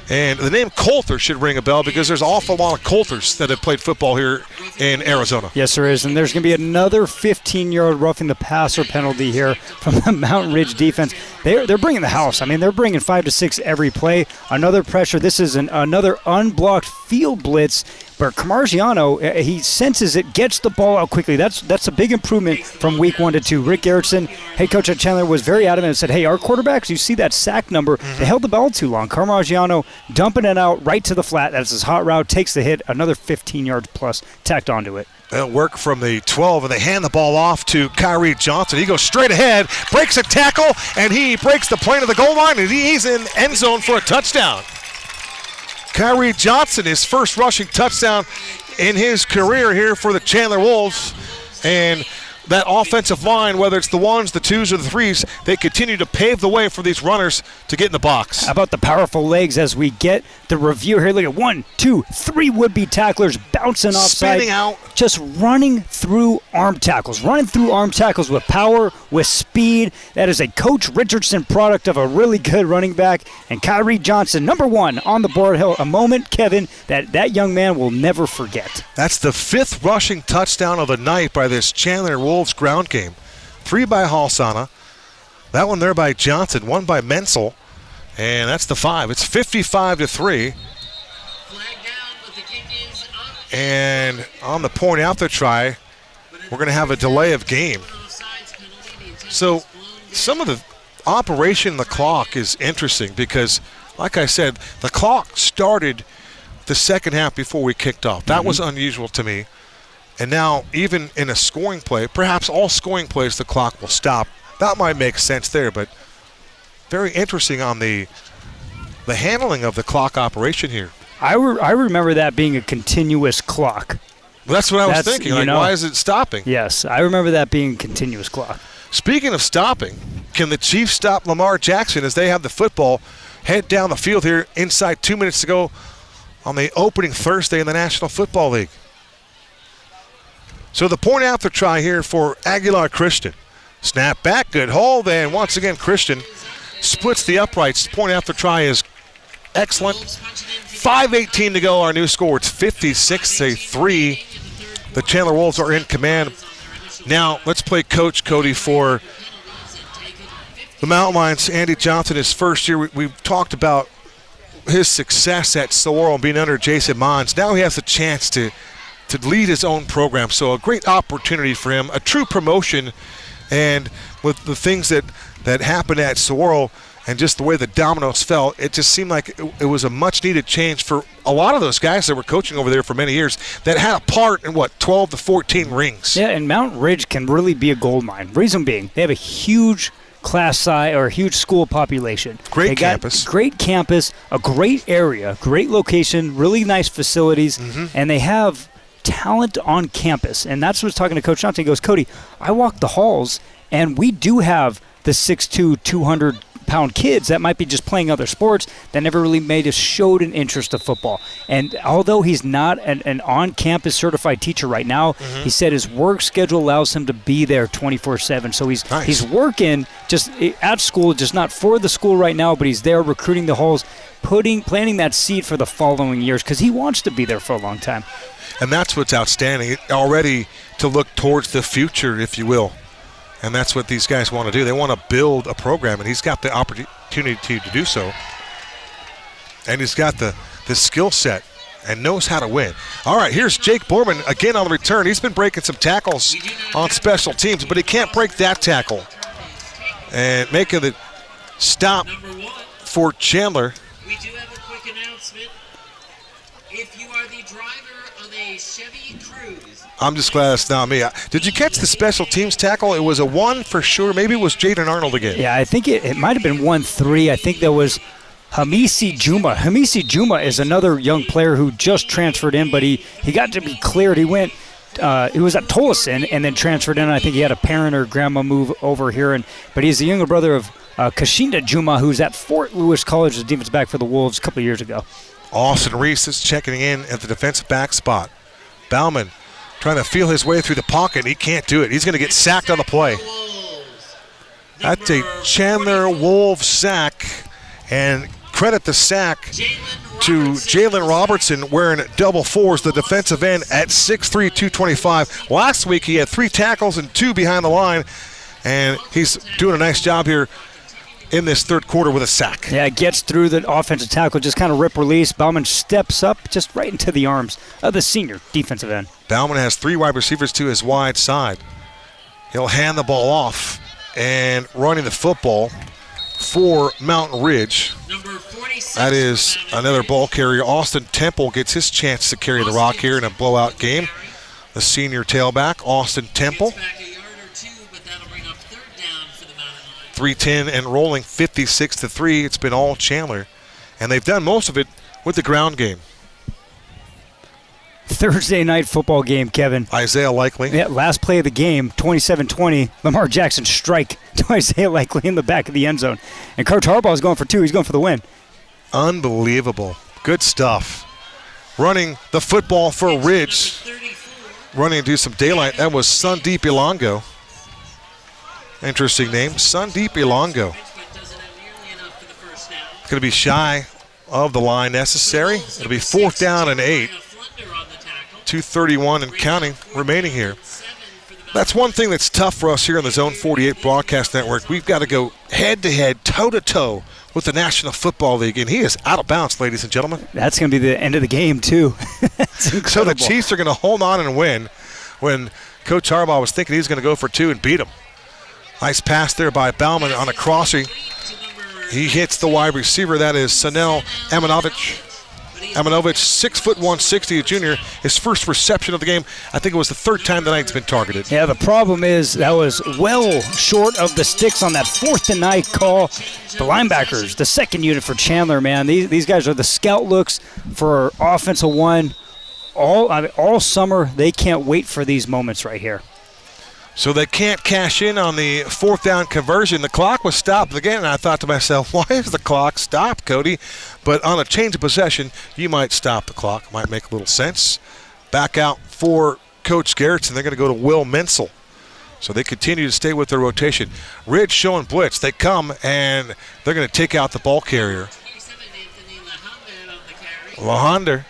And the name Coulter should ring a bell because there's an awful lot of Coulters that have played football here in Arizona. Yes, there is. And there's going to be another 15-yard roughing the passer penalty here from the Mountain Ridge defense. They're bringing the house. I mean, they're bringing 5 to 6 every play. Another pressure. This is another unblocked field blitz. But Carmigiano, he senses it, gets the ball out quickly. That's a big improvement from week 1 to 2. Rick Garretson, head coach at Chandler, was very adamant and said, hey, our quarterbacks, you see that sack number, they held the ball too long. Carmigiano dumping it out right to the flat. That's his hot route, takes the hit, another 15 yards plus tacked onto it. They'll work from the 12, and they hand the ball off to Kyrie Johnson. He goes straight ahead, breaks a tackle, and he breaks the plane of the goal line, and he's in end zone for a touchdown. Kyrie Johnson, his first rushing touchdown in his career here for the Chandler Wolves. And that offensive line, whether it's the 1s, the 2s, or the 3s, they continue to pave the way for these runners to get in the box. How about the powerful legs as we get the review here? Look at 1, 2, 3 would-be tacklers bouncing offside. Spinning out. Just running through arm tackles. Running through arm tackles with power, with speed. That is a Coach Richardson product of a really good running back. And Kyrie Johnson, number 1 on the board. A moment, Kevin, that young man will never forget. That's the 5th rushing touchdown of the night by this Chandler Wolves ground game. 3 by Halsana. That one there by Johnson. 1 by Menel. And that's the 5. It's 55-3. And on the point after try, we're going to have a delay of game. So some of the operation of the clock is interesting because, like I said, the clock started the second half before we kicked off. That was unusual to me. And now, even in a scoring play, perhaps all scoring plays, the clock will stop. That might make sense there, but very interesting on the handling of the clock operation here. I remember that being a continuous clock. Well, that's what I was thinking. Like, why is it stopping? Yes, I remember that being a continuous clock. Speaking of stopping, can the Chiefs stop Lamar Jackson as they have the football head down the field here inside 2 minutes to go on the opening Thursday in the National Football League? So the point after try here for Aguilar Christian. Snap back, good hold, and once again Christian splits the uprights. Point after try is excellent. 5:18 to go, our new score. It's 56-3. The Chandler Wolves are in command. Now let's play Coach Cody for the Mountain Lions. Andy Johnson, his first year. We've talked about his success at Saguaro being under Jason Mons. Now he has a chance to lead his own program. So a great opportunity for him, a true promotion. And with the things that happened at Saguaro and just the way the dominoes fell, it just seemed like it was a much-needed change for a lot of those guys that were coaching over there for many years that had a part in, 12 to 14 rings. Yeah, and Mountain Ridge can really be a gold mine. Reason being, they have a huge class size or a huge school population. Great campus. Great campus, a great area, great location, really nice facilities, and they have talent on campus. And that's what I was talking to Coach Johnson. He goes, Cody, I walk the halls, and we do have the 6'2", 200-pound kids that might be just playing other sports that never really showed an interest of football. And although he's not an on-campus certified teacher right now, he said his work schedule allows him to be there 24/7. So he's working just at school, just not for the school right now, but he's there recruiting the halls, planting that seed for the following years because he wants to be there for a long time. And that's what's outstanding, already to look towards the future, if you will. And that's what these guys want to do. They want to build a program, and he's got the opportunity to do so. And he's got the skill set and knows how to win. All right, here's Jake Borman again on the return. He's been breaking some tackles on special teams, but he can't break that tackle. And making the stop for Chandler. We do have a quick announcement. If you are the driver of a Chevy Cruze, I'm just glad it's not me. Did you catch the special teams tackle? It was a 1 for sure. Maybe it was Jaden Arnold again. Yeah, I think it might have been 1-3. I think that was Hamisi Juma. Hamisi Juma is another young player who just transferred in, but he got to be cleared. He went. He was at Tolleson and then transferred in. I think he had a parent or grandma move over here, but he's the younger brother of Kashinda Juma, who's at Fort Lewis College, the defensive back for the Wolves a couple of years ago. Austin Reese is checking in at the defensive back spot. Bauman trying to feel his way through the pocket. He can't do it. He's going to get sacked on the play. That's a Chandler Wolves sack, and credit the sack to Jalen Robertson wearing double fours, the defensive end at 6'3", 225. Last week he had 3 tackles and 2 behind the line, and he's doing a nice job here in this third quarter with a sack. Yeah, gets through the offensive tackle, just kind of rip release. Bauman steps up just right into the arms of the senior defensive end. Bauman has 3 wide receivers to his wide side. He'll hand the ball off, and running the football for Mountain Ridge. That is another ball carrier. Austin Temple gets his chance to carry the rock here in a blowout game. The senior tailback, Austin Temple. 3-10 and rolling 56-3. It's been all Chandler. And they've done most of it with the ground game. Thursday night football game, Kevin. Isaiah Likely. Yeah, last play of the game, 27-20. Lamar Jackson strike to Isaiah Likely in the back of the end zone. And Coach Harbaugh is going for 2. He's going for the win. Unbelievable. Good stuff. Running the football for Ridge. Running into some daylight. That was Sundeep Ilongo. Interesting name, Sundeep Ilongo. It's going to be shy of the line necessary. It'll be 4th down and 8. 2:31 and counting remaining here. That's one thing that's tough for us here on the Zone 48 Broadcast Network. We've got to go head-to-head, toe-to-toe with the National Football League, and he is out of bounds, ladies and gentlemen. That's going to be the end of the game, too. So the Chiefs are going to hold on and win when Coach Harbaugh was thinking he was going to go for 2 and beat them. Nice pass there by Bauman on a crossing. He hits the wide receiver. That is Menel Amanovich. Amanovich, 6'1", 160, a junior. His first reception of the game. I think it was the 3rd time tonight he's been targeted. Yeah, the problem is that was well short of the sticks on that 4th and 9 call. The linebackers, the second unit for Chandler, man. These guys are the scout looks for offensive one. All summer, they can't wait for these moments right here. So they can't cash in on the 4th down conversion. The clock was stopped again, and I thought to myself, why is the clock stopped, Cody? But on a change of possession, you might stop the clock. Might make a little sense. Back out for Coach Garretson. They're going to go to Will Menzel. So they continue to stay with their rotation. Ridge showing blitz. They come, and they're going to take out the ball carrier. Leander.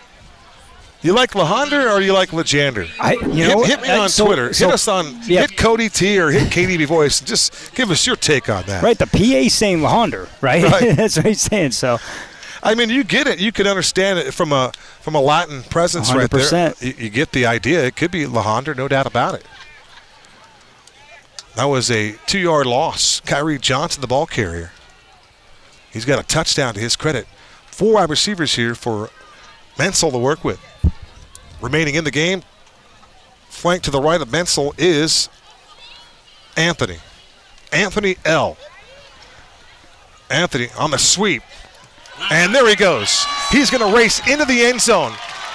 You like Leander or you like Lejander? Hit me on Twitter. Hit us on hit Cody T or hit KDB Voice. Just give us your take on that. Right, the PA saying Leander, right? That's what he's saying. So, I mean, you get it. You could understand it from a Latin presence 100%. Right there. You get the idea. It could be Leander, no doubt about it. That was a 2-yard loss. Kyrie Johnson, the ball carrier. He's got a touchdown to his credit. 4 wide receivers here for Menzel to work with. Remaining in the game, flanked to the right of Menzel is Anthony L. Anthony on the sweep. And there he goes. He's going to race into the end zone.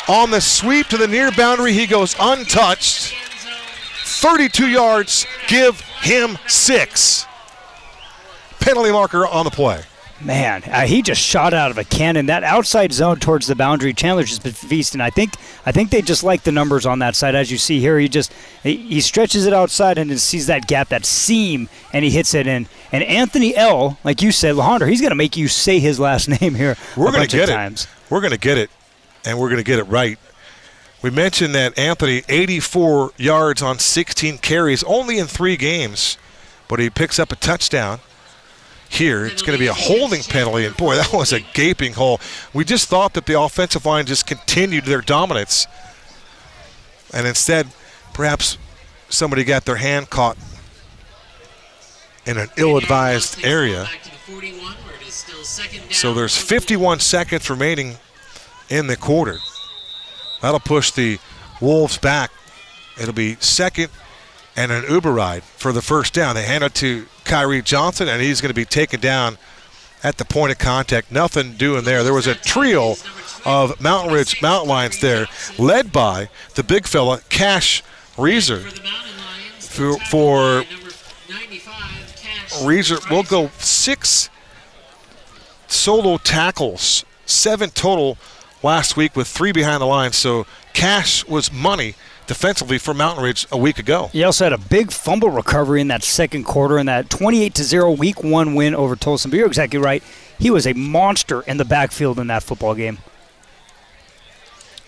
On the sweep to the near boundary, he goes untouched. 32 yards, give him 6. Penalty marker on the play. Man, he just shot out of a cannon. That outside zone towards the boundary, Chandler's just been feasting. I think they just like the numbers on that side. As you see here, he stretches it outside and then sees that gap, that seam, and he hits it in. And Anthony L., like you said, Leander, he's going to make you say his last name here We're a bunch gonna of get times. We're going to get it, and we're going to get it right. We mentioned that Anthony, 84 yards on 16 carries, only in 3 games, but he picks up a touchdown. Here, it's going to be a holding penalty, and boy, that was a gaping hole. We just thought that the offensive line just continued their dominance, and instead, perhaps somebody got their hand caught in an ill-advised area. So there's 51 seconds remaining in the quarter. That'll push the Wolves back. It'll be second and an Uber ride for the first down. They hand it to Kyrie Johnson, and he's going to be taken down at the point of contact. Nothing doing there. There was a trio of Mountain Ridge Mountain Lions there, led by the big fella, Cash Reeser. For Reeser, we'll go 6 solo tackles, 7 total last week with 3 behind the line. So Cash was money defensively for Mountain Ridge a week ago. He also had a big fumble recovery in that second quarter in that 28-0 week 1 win over Tulsa. But you're exactly right. He was a monster in the backfield in that football game.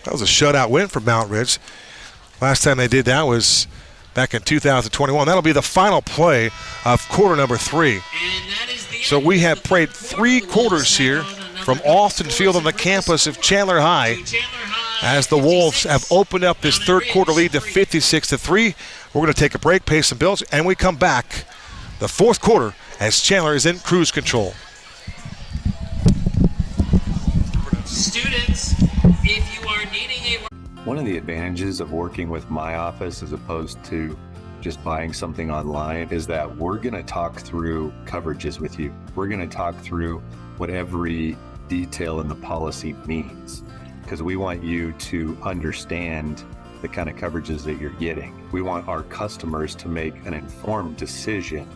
That was a shutout win for Mountain Ridge. Last time they did that was back in 2021. That'll be the final play of quarter number 3. So we have played 3 quarters here from Austin Field on the campus of Chandler High, as the Wolves have opened up this third quarter lead to 56-3. We're going to take a break, pay some bills, and we come back the fourth quarter as Chandler is in cruise control. Students, if you are needing a... One of the advantages of working with my office as opposed to just buying something online is that we're going to talk through coverages with you. We're going to talk through what every detail in the policy means, because we want you to understand the kind of coverages that you're getting. We want our customers to make an informed decision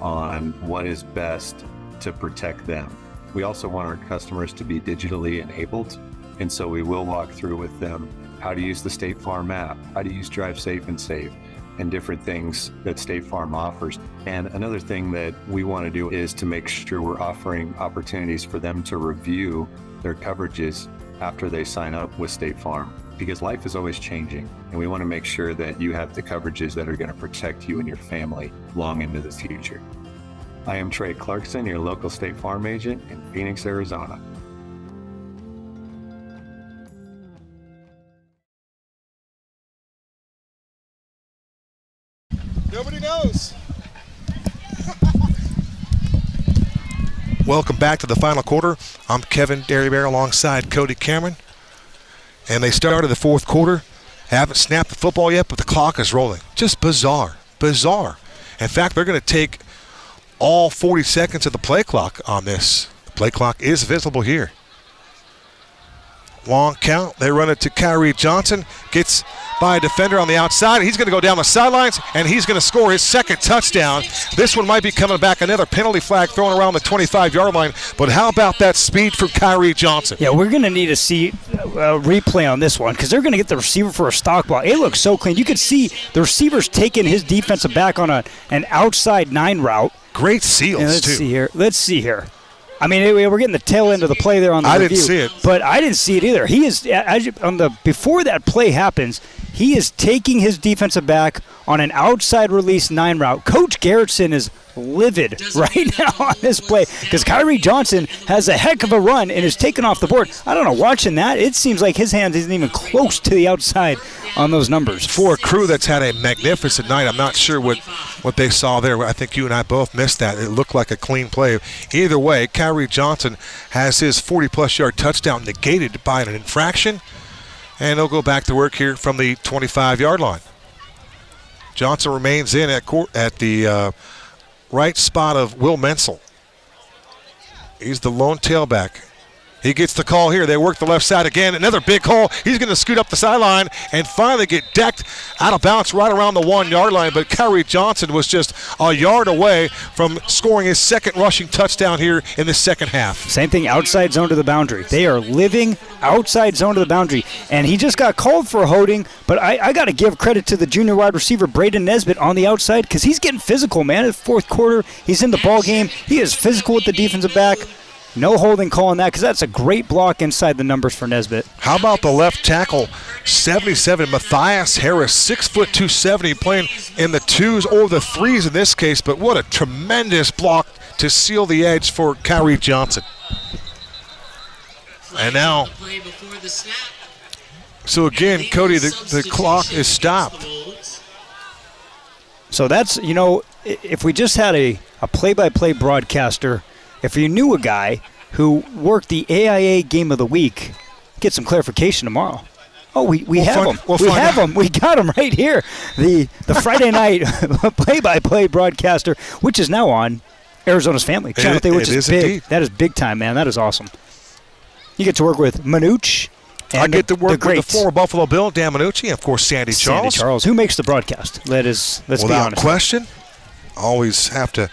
on what is best to protect them. We also want our customers to be digitally enabled, and so we will walk through with them how to use the State Farm app, how to use Drive Safe and Save, and different things that State Farm offers. And another thing that we want to do is to make sure we're offering opportunities for them to review their coverages after they sign up with State Farm, because life is always changing, and we want to make sure that you have the coverages that are going to protect you and your family long into the future. I am Trey Clarkson, your local State Farm agent in Phoenix, Arizona. Nobody knows. Welcome back to the final quarter. I'm Kevin Derrybear alongside Cody Cameron. And they started the fourth quarter. Haven't snapped the football yet, but the clock is rolling. Just bizarre. Bizarre. In fact, they're going to take all 40 seconds of the play clock on this. The play clock is visible here. Long count. They run it to Kyrie Johnson. Gets by a defender on the outside. He's going to go down the sidelines, and he's going to score his second touchdown. This one might be coming back. Another penalty flag thrown around the 25-yard line. But how about that speed from Kyrie Johnson? Yeah, we're going to need to see a replay on this one, because they're going to get the receiver for a stock ball. It looks so clean. You could see the receiver's taking his defensive back on an outside 9 route. Great seals, too. Let's see here. I mean, we're getting the tail end of the play there on the review. I didn't see it. But I didn't see it either. He is, before that play happens, he is taking his defensive back on an outside release 9 route. Coach Garretson is livid right now on this play, because Kyrie Johnson has a heck of a run and is taken off the board. I don't know, watching that, it seems like his hand isn't even close to the outside on those numbers. For a crew that's had a magnificent night, I'm not sure what they saw there. I think you and I both missed that. It looked like a clean play. Either way, Kyrie Johnson has his 40-plus yard touchdown negated by an infraction, and they'll go back to work here from the 25-yard line. Johnson remains in at the right spot of Will Menzel. He's the lone tailback He gets the call here. They work the left side again. Another big hole. He's going to scoot up the sideline and finally get decked out of bounds right around the 1-yard line. But Kyrie Johnson was just a yard away from scoring his second rushing touchdown here in the second half. Same thing, outside zone to the boundary. They are living outside zone to the boundary. And he just got called for a holding, but I got to give credit to the junior wide receiver, Braden Nesbitt, on the outside because he's getting physical, man. In the fourth quarter, he's in the ball game. He is physical with the defensive back. No holding call on that because that's a great block inside the numbers for Nesbitt. How about the left tackle, 77, Matthias Harris, 6'2", 270, playing in the 2s or the 3s in this case, but what a tremendous block to seal the edge for Kyrie Johnson. And now, so again, Cody, the clock is stopped. So that's, if we just had a play-by-play broadcaster, if you knew a guy who worked the AIA Game of the Week, get some clarification tomorrow. Oh, we have him. We have him. We got him right here. The Friday night play-by-play broadcaster, which is now on Arizona's Family Channel, which is big. Indeed. That is big time, man. That is awesome. You get to work with Manucci. I get to work with the former Buffalo Bill, Dan Manucci, and of course Sandy Charles. Who makes the broadcast? Let's be honest. Without question, always have to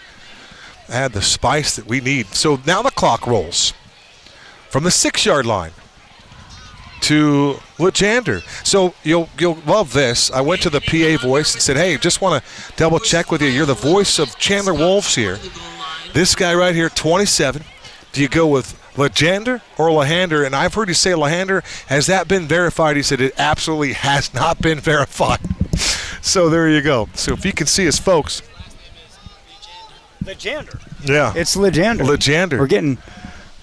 add the spice that we need. So now the clock rolls from the 6-yard line to Leander. So you'll love this. I went to the PA voice and said, hey, just want to double check with you. You're the voice of Chandler Wolves here. This guy right here, 27. Do you go with Leander or Leander? And I've heard you say Leander. Has that been verified? He said it absolutely has not been verified. So there you go. So if you can see us, folks. Leander. Yeah. It's Leander. Leander. We're getting...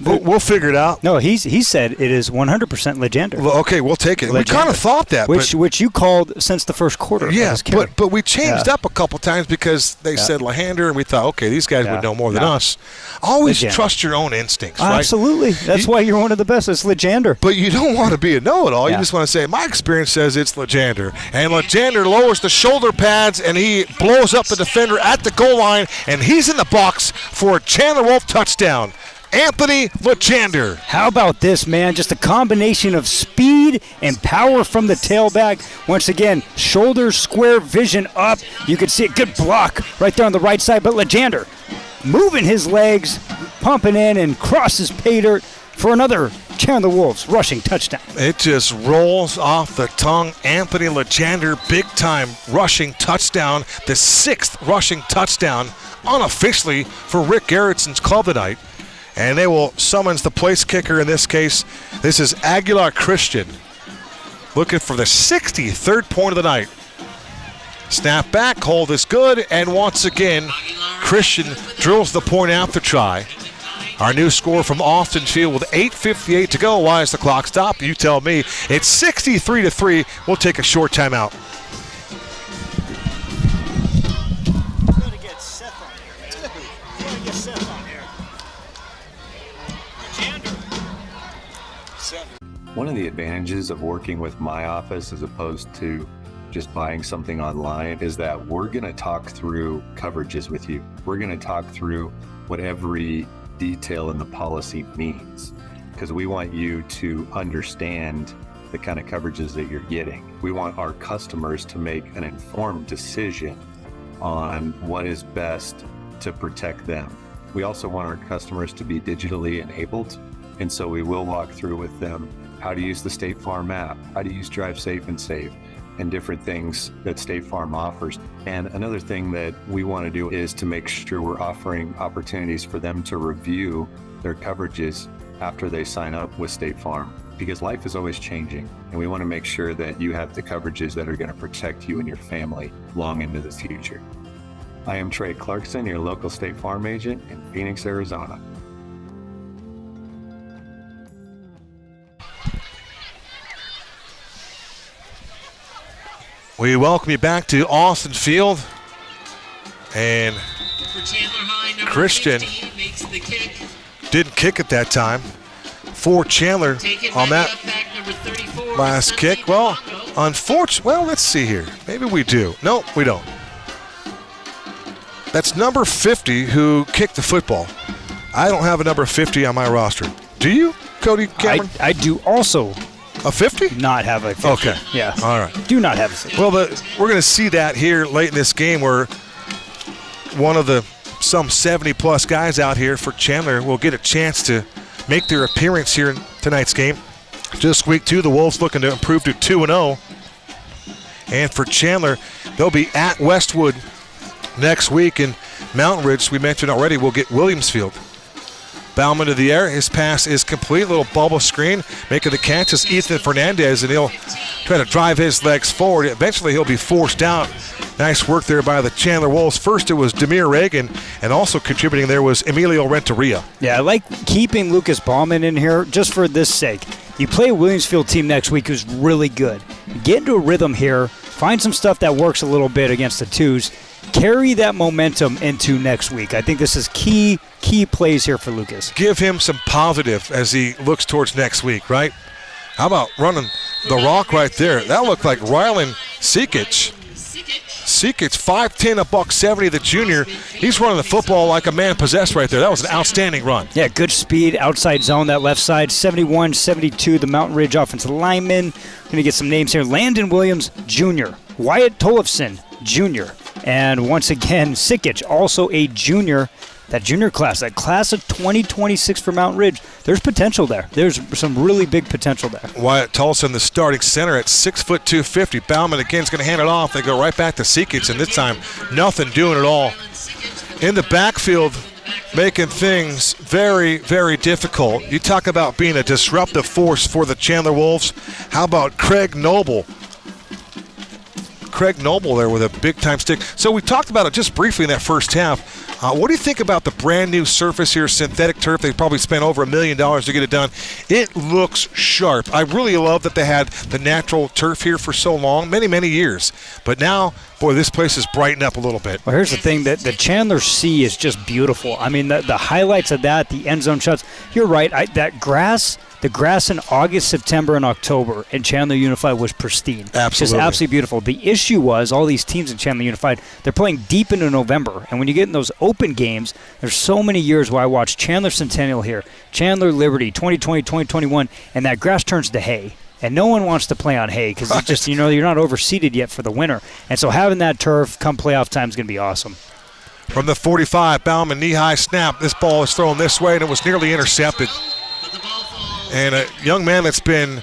We'll figure it out. No, he said it is 100% Leander. Well, okay, we'll take it. Leander. We kind of thought that. Which you called since the first quarter. Yeah, but we changed up a couple times because they said Leander, and we thought, okay, these guys would know more than us. Always trust your own instincts, right? Absolutely. That's why you're one of the best. It's Leander. But you don't want to be a know-it-all. You just want to say, my experience says it's Leander. And Leander lowers the shoulder pads, and he blows up the defender at the goal line, and he's in the box for a Chandler Wolf touchdown. Anthony Leander. How about this, man? Just a combination of speed and power from the tailback. Once again, shoulder square vision up. You can see a good block right there on the right side. But Leander moving his legs, pumping in, and crosses pay dirt for another Chandler Wolves rushing touchdown. It just rolls off the tongue. Anthony Leander, big-time rushing touchdown. The 6th rushing touchdown unofficially for Rick Garretson's club tonight. And they will summons the place kicker in this case. This is Aguilar Christian looking for the 63rd point of the night. Snap back, hold is good, and once again, Christian drills the point after try. Our new score from Austin Field with 8:58 to go. Why is the clock stopped? You tell me. It's 63-3. We'll take a short timeout. One of the advantages of working with my office as opposed to just buying something online is that we're going to talk through coverages with you. We're going to talk through what every detail in the policy means, because we want you to understand the kind of coverages that you're getting. We want our customers to make an informed decision on what is best to protect them. We also want our customers to be digitally enabled, and so we will walk through with them how to use the State Farm app, how to use Drive Safe and Save, and different things that State Farm offers. And another thing that we want to do is to make sure we're offering opportunities for them to review their coverages after they sign up with State Farm, because life is always changing, and we want to make sure that you have the coverages that are going to protect you and your family long into the future. I am Trey Clarkson, your local State Farm agent in Phoenix, Arizona. We welcome you back to Austin Field. And Christian didn't kick it that time. For Chandler on that last kick. Well, unfortunately, well, let's see here. Maybe we do. No, we don't. That's number 50 who kicked the football. I don't have a number 50 on my roster. Do you? Cody Cameron? I do also. A 50? Not have a 50. Okay. Yeah. All right. Do not have a 50. Well, we're going to see that here late in this game where one of the some 70-plus guys out here for Chandler will get a chance to make their appearance here in tonight's game. Just week 2, the Wolves looking to improve to 2-0. And for Chandler, they'll be at Westwood next week. In Mountain Ridge, we mentioned already, will get Williamsfield. Bauman to the air. His pass is complete. Little bubble screen. Making the catch is Ethan Fernandez, and he'll try to drive his legs forward. Eventually, he'll be forced out. Nice work there by the Chandler Wolves. First, it was Demir Reagan, and also contributing there was Emilio Renteria. Yeah, I like keeping Lucas Bauman in here just for this sake. You play a Williamsfield team next week who's really good. Get into a rhythm here. Find some stuff that works a little bit against the twos. Carry that momentum into next week. I think this is key plays here for Lucas. Give him some positive as he looks towards next week, right? How about running the rock right there? That looked like Rylan Sekic. Sekic, 5'10", $170, the junior. He's running the football like a man possessed right there. That was an outstanding run. Yeah, good speed, outside zone, that left side. 71, 72, the Mountain Ridge offensive lineman. Going to get some names here. Landon Williams, Jr. Wyatt Tollefson, Jr. And once again, Sekic, also a junior. That junior class, that class of 2026 for Mountain Ridge, there's potential there. There's some really big potential there. Wyatt Tolson, the starting center at 6'2", 250. Bauman again is going to hand it off. They go right back to Sekic, and this time nothing doing at all. In the backfield, making things very, very difficult. You talk about being a disruptive force for the Chandler Wolves. How about Craig Noble? Craig Noble there with a big-time stick. So we talked about it just briefly in that first half. What do you think about the brand-new surface here, synthetic turf? They probably spent over $1 million to get it done. It looks sharp. I really love that they had the natural turf here for so long, many, many years. But now, boy, this place is brightened up a little bit. Well, here's the thing. The Chandler Sea is just beautiful. I mean, the highlights of that, the end zone shots, you're right. The grass in August, September, and October in Chandler Unified was pristine. Absolutely. Just absolutely beautiful. The issue was all these teams in Chandler Unified, they're playing deep into November. And when you get in those open games, there's so many years where I watched Chandler Centennial here, Chandler Liberty, 2020, 2021, and that grass turns to hay. And no one wants to play on hay because it's just, you're not overseeded yet for the winter. And so having that turf come playoff time is going to be awesome. From the 45, Bauman knee-high snap. This ball is thrown this way, and it was nearly intercepted. And a young man that's been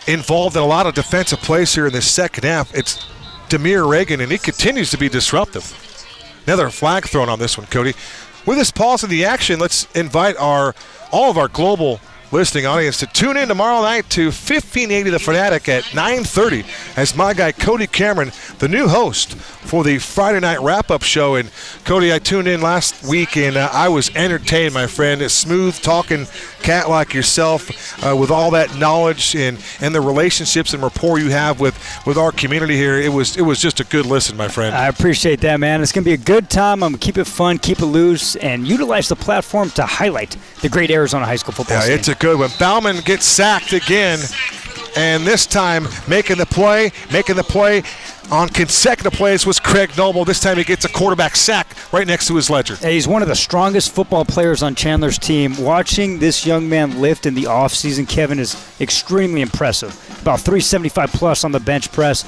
involved in a lot of defensive plays here in this second half, it's Demir Reagan, and he continues to be disruptive. Another flag thrown on this one, Cody. With this pause in the action, let's invite all of our global listening audience to tune in tomorrow night to 1580 The Fanatic at 9:30 as my guy Cody Cameron, the new host for the Friday night wrap-up show. And Cody, I tuned in last week and I was entertained, my friend. A smooth talking cat like yourself with all that knowledge and the relationships and rapport you have with our community here. It was just a good listen, my friend. I appreciate that, man. It's going to be a good time. I'm going to keep it fun, keep it loose, and utilize the platform to highlight the great Arizona high school football scene. It's a good one. Bauman gets sacked again, and this time making the play on consecutive plays was Craig Noble. This time he gets a quarterback sack right next to his ledger. He's one of the strongest football players on Chandler's team. Watching this young man lift in the offseason, Kevin, is extremely impressive. About 375 plus on the bench press.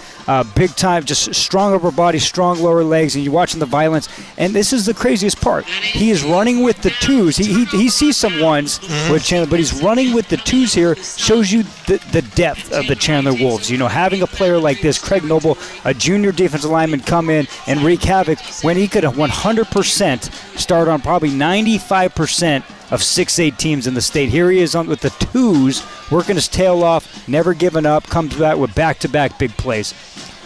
Big time, just strong upper body, strong lower legs, and you're watching the violence. And this is the craziest part. He is running with the twos. He sees some ones with Chandler, but he's running with the twos here. Shows you the depth of the Chandler Wolves. Having a player like this, Craig Noble, a junior defensive lineman, come in and wreak havoc when he could have 100% start on probably 95% of 6'8 teams in the state. Here he is with the twos, working his tail off, never giving up, comes back with back-to-back big plays.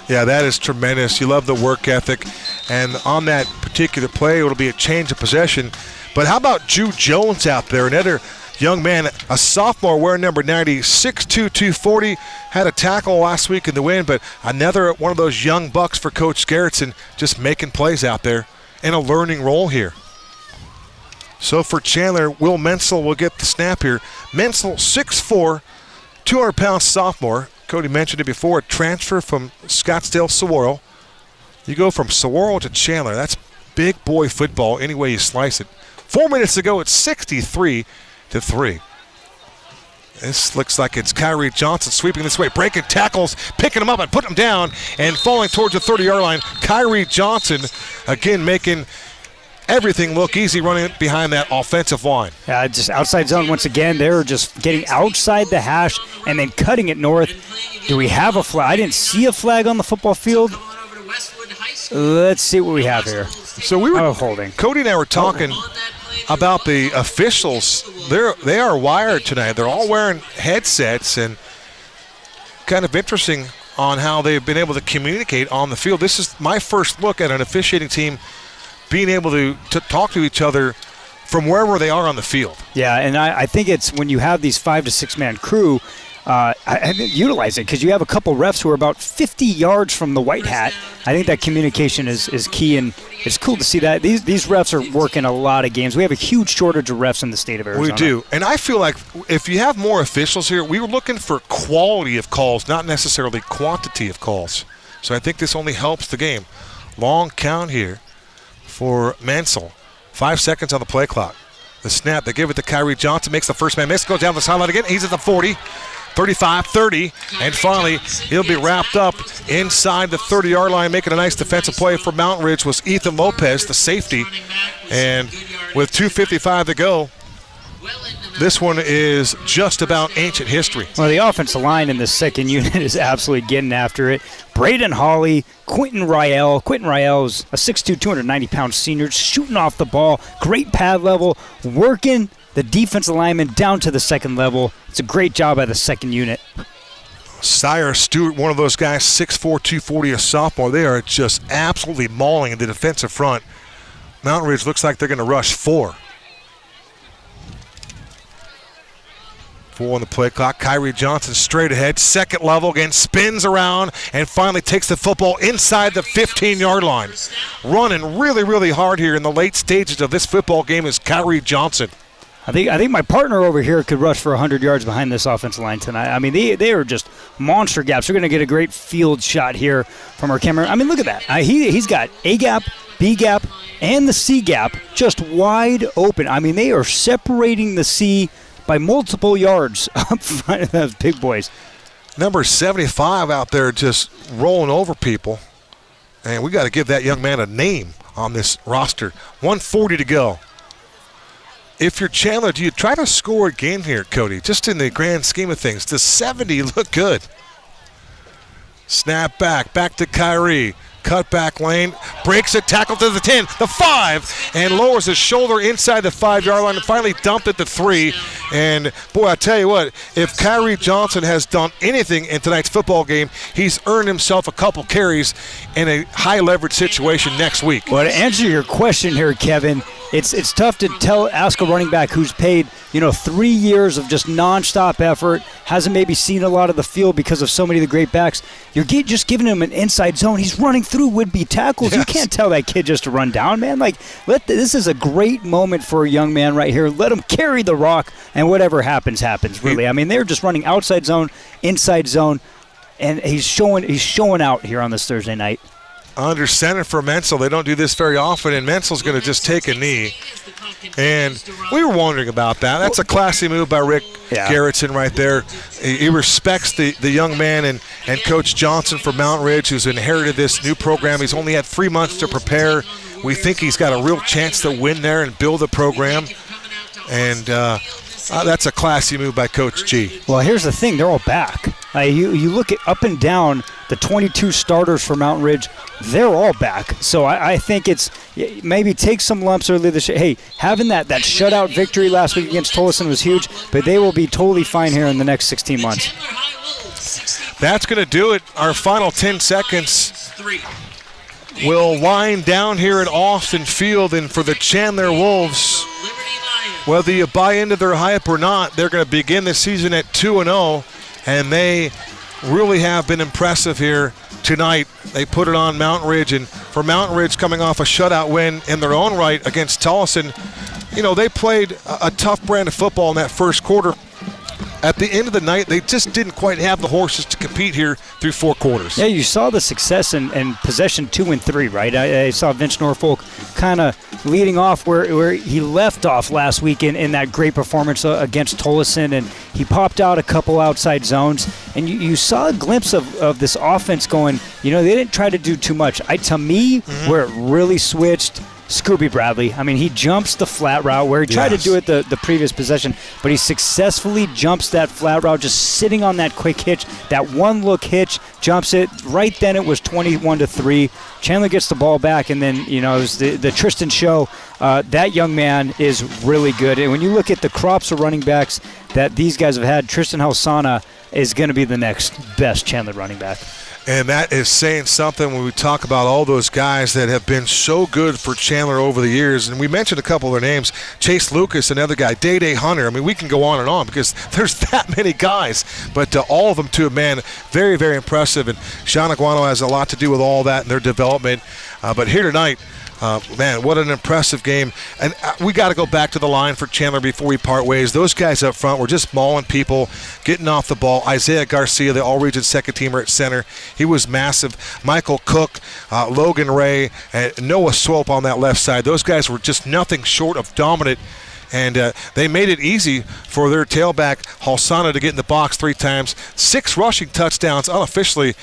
Yeah, that is tremendous. You love the work ethic. And on that particular play, it'll be a change of possession. But how about Drew Jones out there? Another young man, a sophomore wearing number 90, 6'2", 240, had a tackle last week in the win, but another one of those young bucks for Coach Garretson, just making plays out there in a learning role here. So for Chandler, Will Menzel will get the snap here. Menzel, 6'4", 200-pound sophomore. Cody mentioned it before, a transfer from Scottsdale, Saguaro. You go from Saguaro to Chandler. That's big boy football any way you slice it. 4 minutes ago, it's 63-3. This looks like it's Kyrie Johnson sweeping this way, breaking tackles, picking them up and putting them down, and falling towards the 30-yard line. Kyrie Johnson, again, making everything look easy running behind that offensive line. Yeah, just outside zone once again. They're just getting outside the hash and then cutting it north. Do we have a flag? I didn't see a flag on the football field. Let's see what we have here. So we were holding. Cody and I were talking about the officials. They are wired tonight. They're all wearing headsets, and kind of interesting on how they've been able to communicate on the field. This is my first look at an officiating team being able to talk to each other from wherever they are on the field. Yeah, and I think it's when you have these 5 to 6 man crew, I utilize it because you have a couple refs who are about 50 yards from the white hat. I think that communication is key, and it's cool to see that. These refs are working a lot of games. We have a huge shortage of refs in the state of Arizona. We do, and I feel like if you have more officials here, we were looking for quality of calls, not necessarily quantity of calls. So I think this only helps the game. Long count here for Menel. 5 seconds on the play clock. The snap, they give it to Kyrie Johnson, makes the first man miss, goes down the sideline again. He's at the 40. 35, 30, and finally he'll be wrapped up inside the 30-yard line. Making a nice defensive play for Mountain Ridge was Ethan Lopez, the safety. And with 2:55 to go, this one is just about ancient history. Well, the offensive line in the second unit is absolutely getting after it. Braden Hawley, Quentin Riel. Quentin Riel is a 6'2", 290-pound senior, shooting off the ball. Great pad level, working the defensive lineman down to the second level. It's a great job by the second unit. Sire Stewart, one of those guys, 6'4", 240, a sophomore. They are just absolutely mauling in the defensive front. Mountain Ridge looks like they're going to rush 4. 4 on the play clock. Kyrie Johnson straight ahead, second level, again spins around and finally takes the football inside the 15-yard line. Running really, really hard here in the late stages of this football game is Kyrie Johnson. I think my partner over here could rush for 100 yards behind this offensive line tonight. I mean, they are just monster gaps. We're going to get a great field shot here from our camera. I mean, look at that. He's got A gap, B gap, and the C gap just wide open. I mean, they are separating the C by multiple yards up front of those big boys. Number 75 out there just rolling over people. And we got to give that young man a name on this roster. 1:40 to go. If you're Chandler, do you try to score again here, Cody? Just in the grand scheme of things, does 70 look good? Snap back to Kyrie. Cut back lane, breaks it, tackle to the 10, the 5, and lowers his shoulder inside the 5-yard line and finally dumped it to 3. And, boy, I tell you what, if Kyrie Johnson has done anything in tonight's football game, he's earned himself a couple carries in a high-leverage situation next week. Well, to answer your question here, Kevin, it's tough to ask a running back who's paid 3 years of just nonstop effort, hasn't maybe seen a lot of the field because of so many of the great backs. You're just giving him an inside zone. He's running through would-be tackles. Yes. You can't tell that kid just to run down, man. This is a great moment for a young man right here. Let him carry the rock, and whatever happens, really. I mean, they're just running outside zone, inside zone, and he's showing out here on this Thursday night. Under center for Menel. They don't do this very often, and Menel's going to just take a knee. And we were wondering about that. That's a classy move by Rick Garretson right there. He respects the young man and Coach Johnson from Mountain Ridge, who's inherited this new program. He's only had 3 months to prepare. We think he's got a real chance to win there and build a program. And that's a classy move by Coach G. Well, here's the thing. They're all back. You look at up and down the 22 starters for Mountain Ridge, they're all back. So I think it's maybe take some lumps early this year. Hey, having that shutout victory last week against Tolleson was huge, but they will be totally fine here in the next 16 months. That's going to do it. Our final 10 seconds will wind down here at Austin Field, and for the Chandler Wolves, whether you buy into their hype or not, they're going to begin the season at 2-0, and they really have been impressive here tonight. They put it on Mountain Ridge, and for Mountain Ridge coming off a shutout win in their own right against Tolleson, they played a tough brand of football in that first quarter. at the end of the night, they just didn't quite have the horses to compete here through 4 quarters. Yeah, you saw the success in possession 2 and 3, right? I saw Vince Norfolk kind of leading off where he left off last week in that great performance against Tolleson, and he popped out a couple outside zones, and you saw a glimpse of this offense going, they didn't try to do too much. To me, where it really switched, Scooby Bradley. I mean, he jumps the flat route where he tried to do it the previous possession, but he successfully jumps that flat route, just sitting on that quick hitch, that one-look hitch, jumps it. Right then it was 21-3. Chandler gets the ball back, and then, it was the Tristan show. That young man is really good. And when you look at the crops of running backs that these guys have had, Tristan Halsana is going to be the next best Chandler running back. And that is saying something when we talk about all those guys that have been so good for Chandler over the years. And we mentioned a couple of their names. Chase Lucas, another guy. Day Hunter. I mean, we can go on and on because there's that many guys. But all of them, too, man, very, very impressive. And Sean Aguano has a lot to do with all that in their development. But here tonight, man, what an impressive game. And we got to go back to the line for Chandler before we part ways. Those guys up front were just mauling people, getting off the ball. Isaiah Garcia, the all-region second teamer at center, he was massive. Michael Cook, Logan Ray, and Noah Swope on that left side. Those guys were just nothing short of dominant. And they made it easy for their tailback, Halsana, to get in the box 3 times. 6 rushing touchdowns unofficially.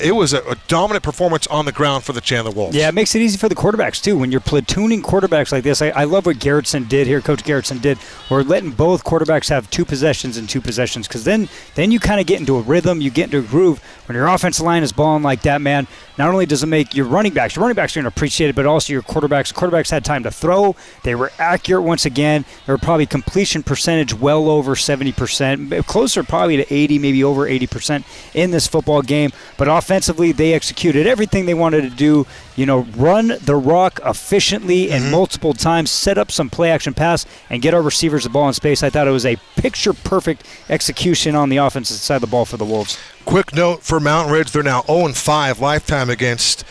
It was a dominant performance on the ground for the Chandler Wolves. Yeah, it makes it easy for the quarterbacks, too. When you're platooning quarterbacks like this, I love what Garretson did here, Coach Garretson did. We're letting both quarterbacks have 2 possessions and 2 possessions, because then you kind of get into a rhythm, you get into a groove. When your offensive line is balling like that, man, not only does it make your running backs are going to appreciate it, but also your quarterbacks. Quarterbacks had time to throw. They were accurate once again. They were probably completion percentage well over 70%, closer probably to 80, maybe over 80% in this football game. But offensively, they executed everything they wanted to do. Run the rock efficiently and multiple times, set up some play-action pass, and get our receivers the ball in space. I thought it was a picture-perfect execution on the offensive side of the ball for the Wolves. Quick note for Mountain Ridge, they're now 0-5 lifetime against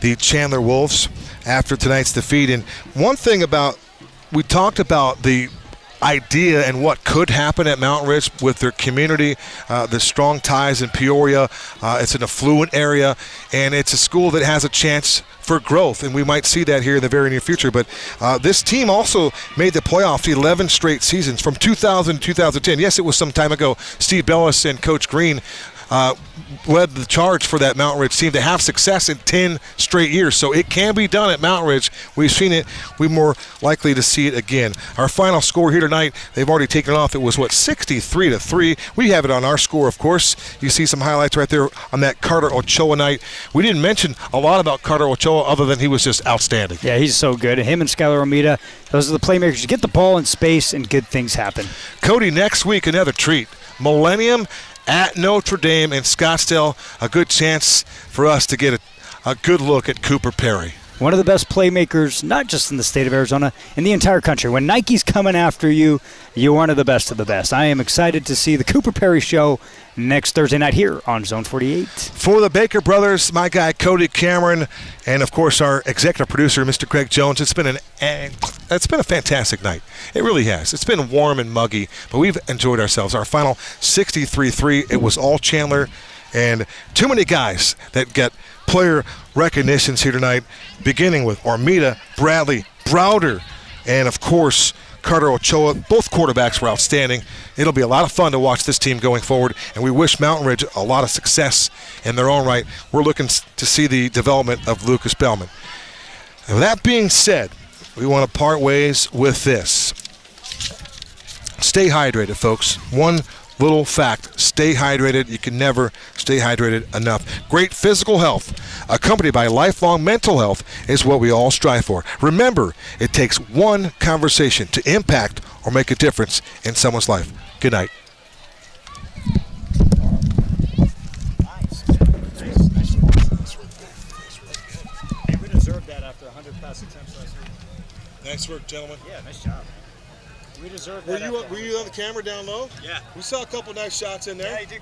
the Chandler Wolves after tonight's defeat. And one thing we talked about the idea and what could happen at Mountain Ridge with their community, the strong ties in Peoria. It's an affluent area, and it's a school that has a chance for growth, and we might see that here in the very near future. But this team also made the playoffs 11 straight seasons from 2000 to 2010. Yes, it was some time ago. Steve Bellis and Coach Green led the charge for that Mountain Ridge team to have success in 10 straight years. So it can be done at Mountain Ridge. We've seen it. We're more likely to see it again. Our final score here tonight, they've already taken it off. It was, 63-3. We have it on our score, of course. You see some highlights right there on that Carter Ochoa night. We didn't mention a lot about Carter Ochoa other than he was just outstanding. Yeah, he's so good. Him and Skylar Almeida, those are the playmakers. You get the ball in space and good things happen. Cody, next week, another treat. Millennium at Notre Dame in Scottsdale, a good chance for us to get a good look at Cooper Perry. One of the best playmakers, not just in the state of Arizona, in the entire country. When Nike's coming after you, you're one of the best of the best. I am excited to see the Cooper Perry show next Thursday night here on Zone 48. For the Baker brothers, my guy Cody Cameron, and of course our executive producer, Mr. Craig Jones, it's been a fantastic night. It really has. It's been warm and muggy, but we've enjoyed ourselves. Our final 63-3, it was all Chandler, and too many guys that get player recognitions here tonight, beginning with Armida, Bradley, Browder, and of course Carter Ochoa. Both quarterbacks were outstanding. It'll be a lot of fun to watch this team going forward, and we wish Mountain Ridge a lot of success in their own right. We're looking to see the development of Lucas Bellman. And with that being said, we want to part ways with this. Stay hydrated, folks. One little fact, stay hydrated. You can never stay hydrated enough. Great physical health, accompanied by lifelong mental health, is what we all strive for. Remember, it takes one conversation to impact or make a difference in someone's life. Good night. Hey, we deserved that after 100 pass attempts last week. Nice work, gentlemen. Yeah, nice job. We deserved Were you on the camera down low? Yeah. We saw a couple nice shots in there. Yeah, you did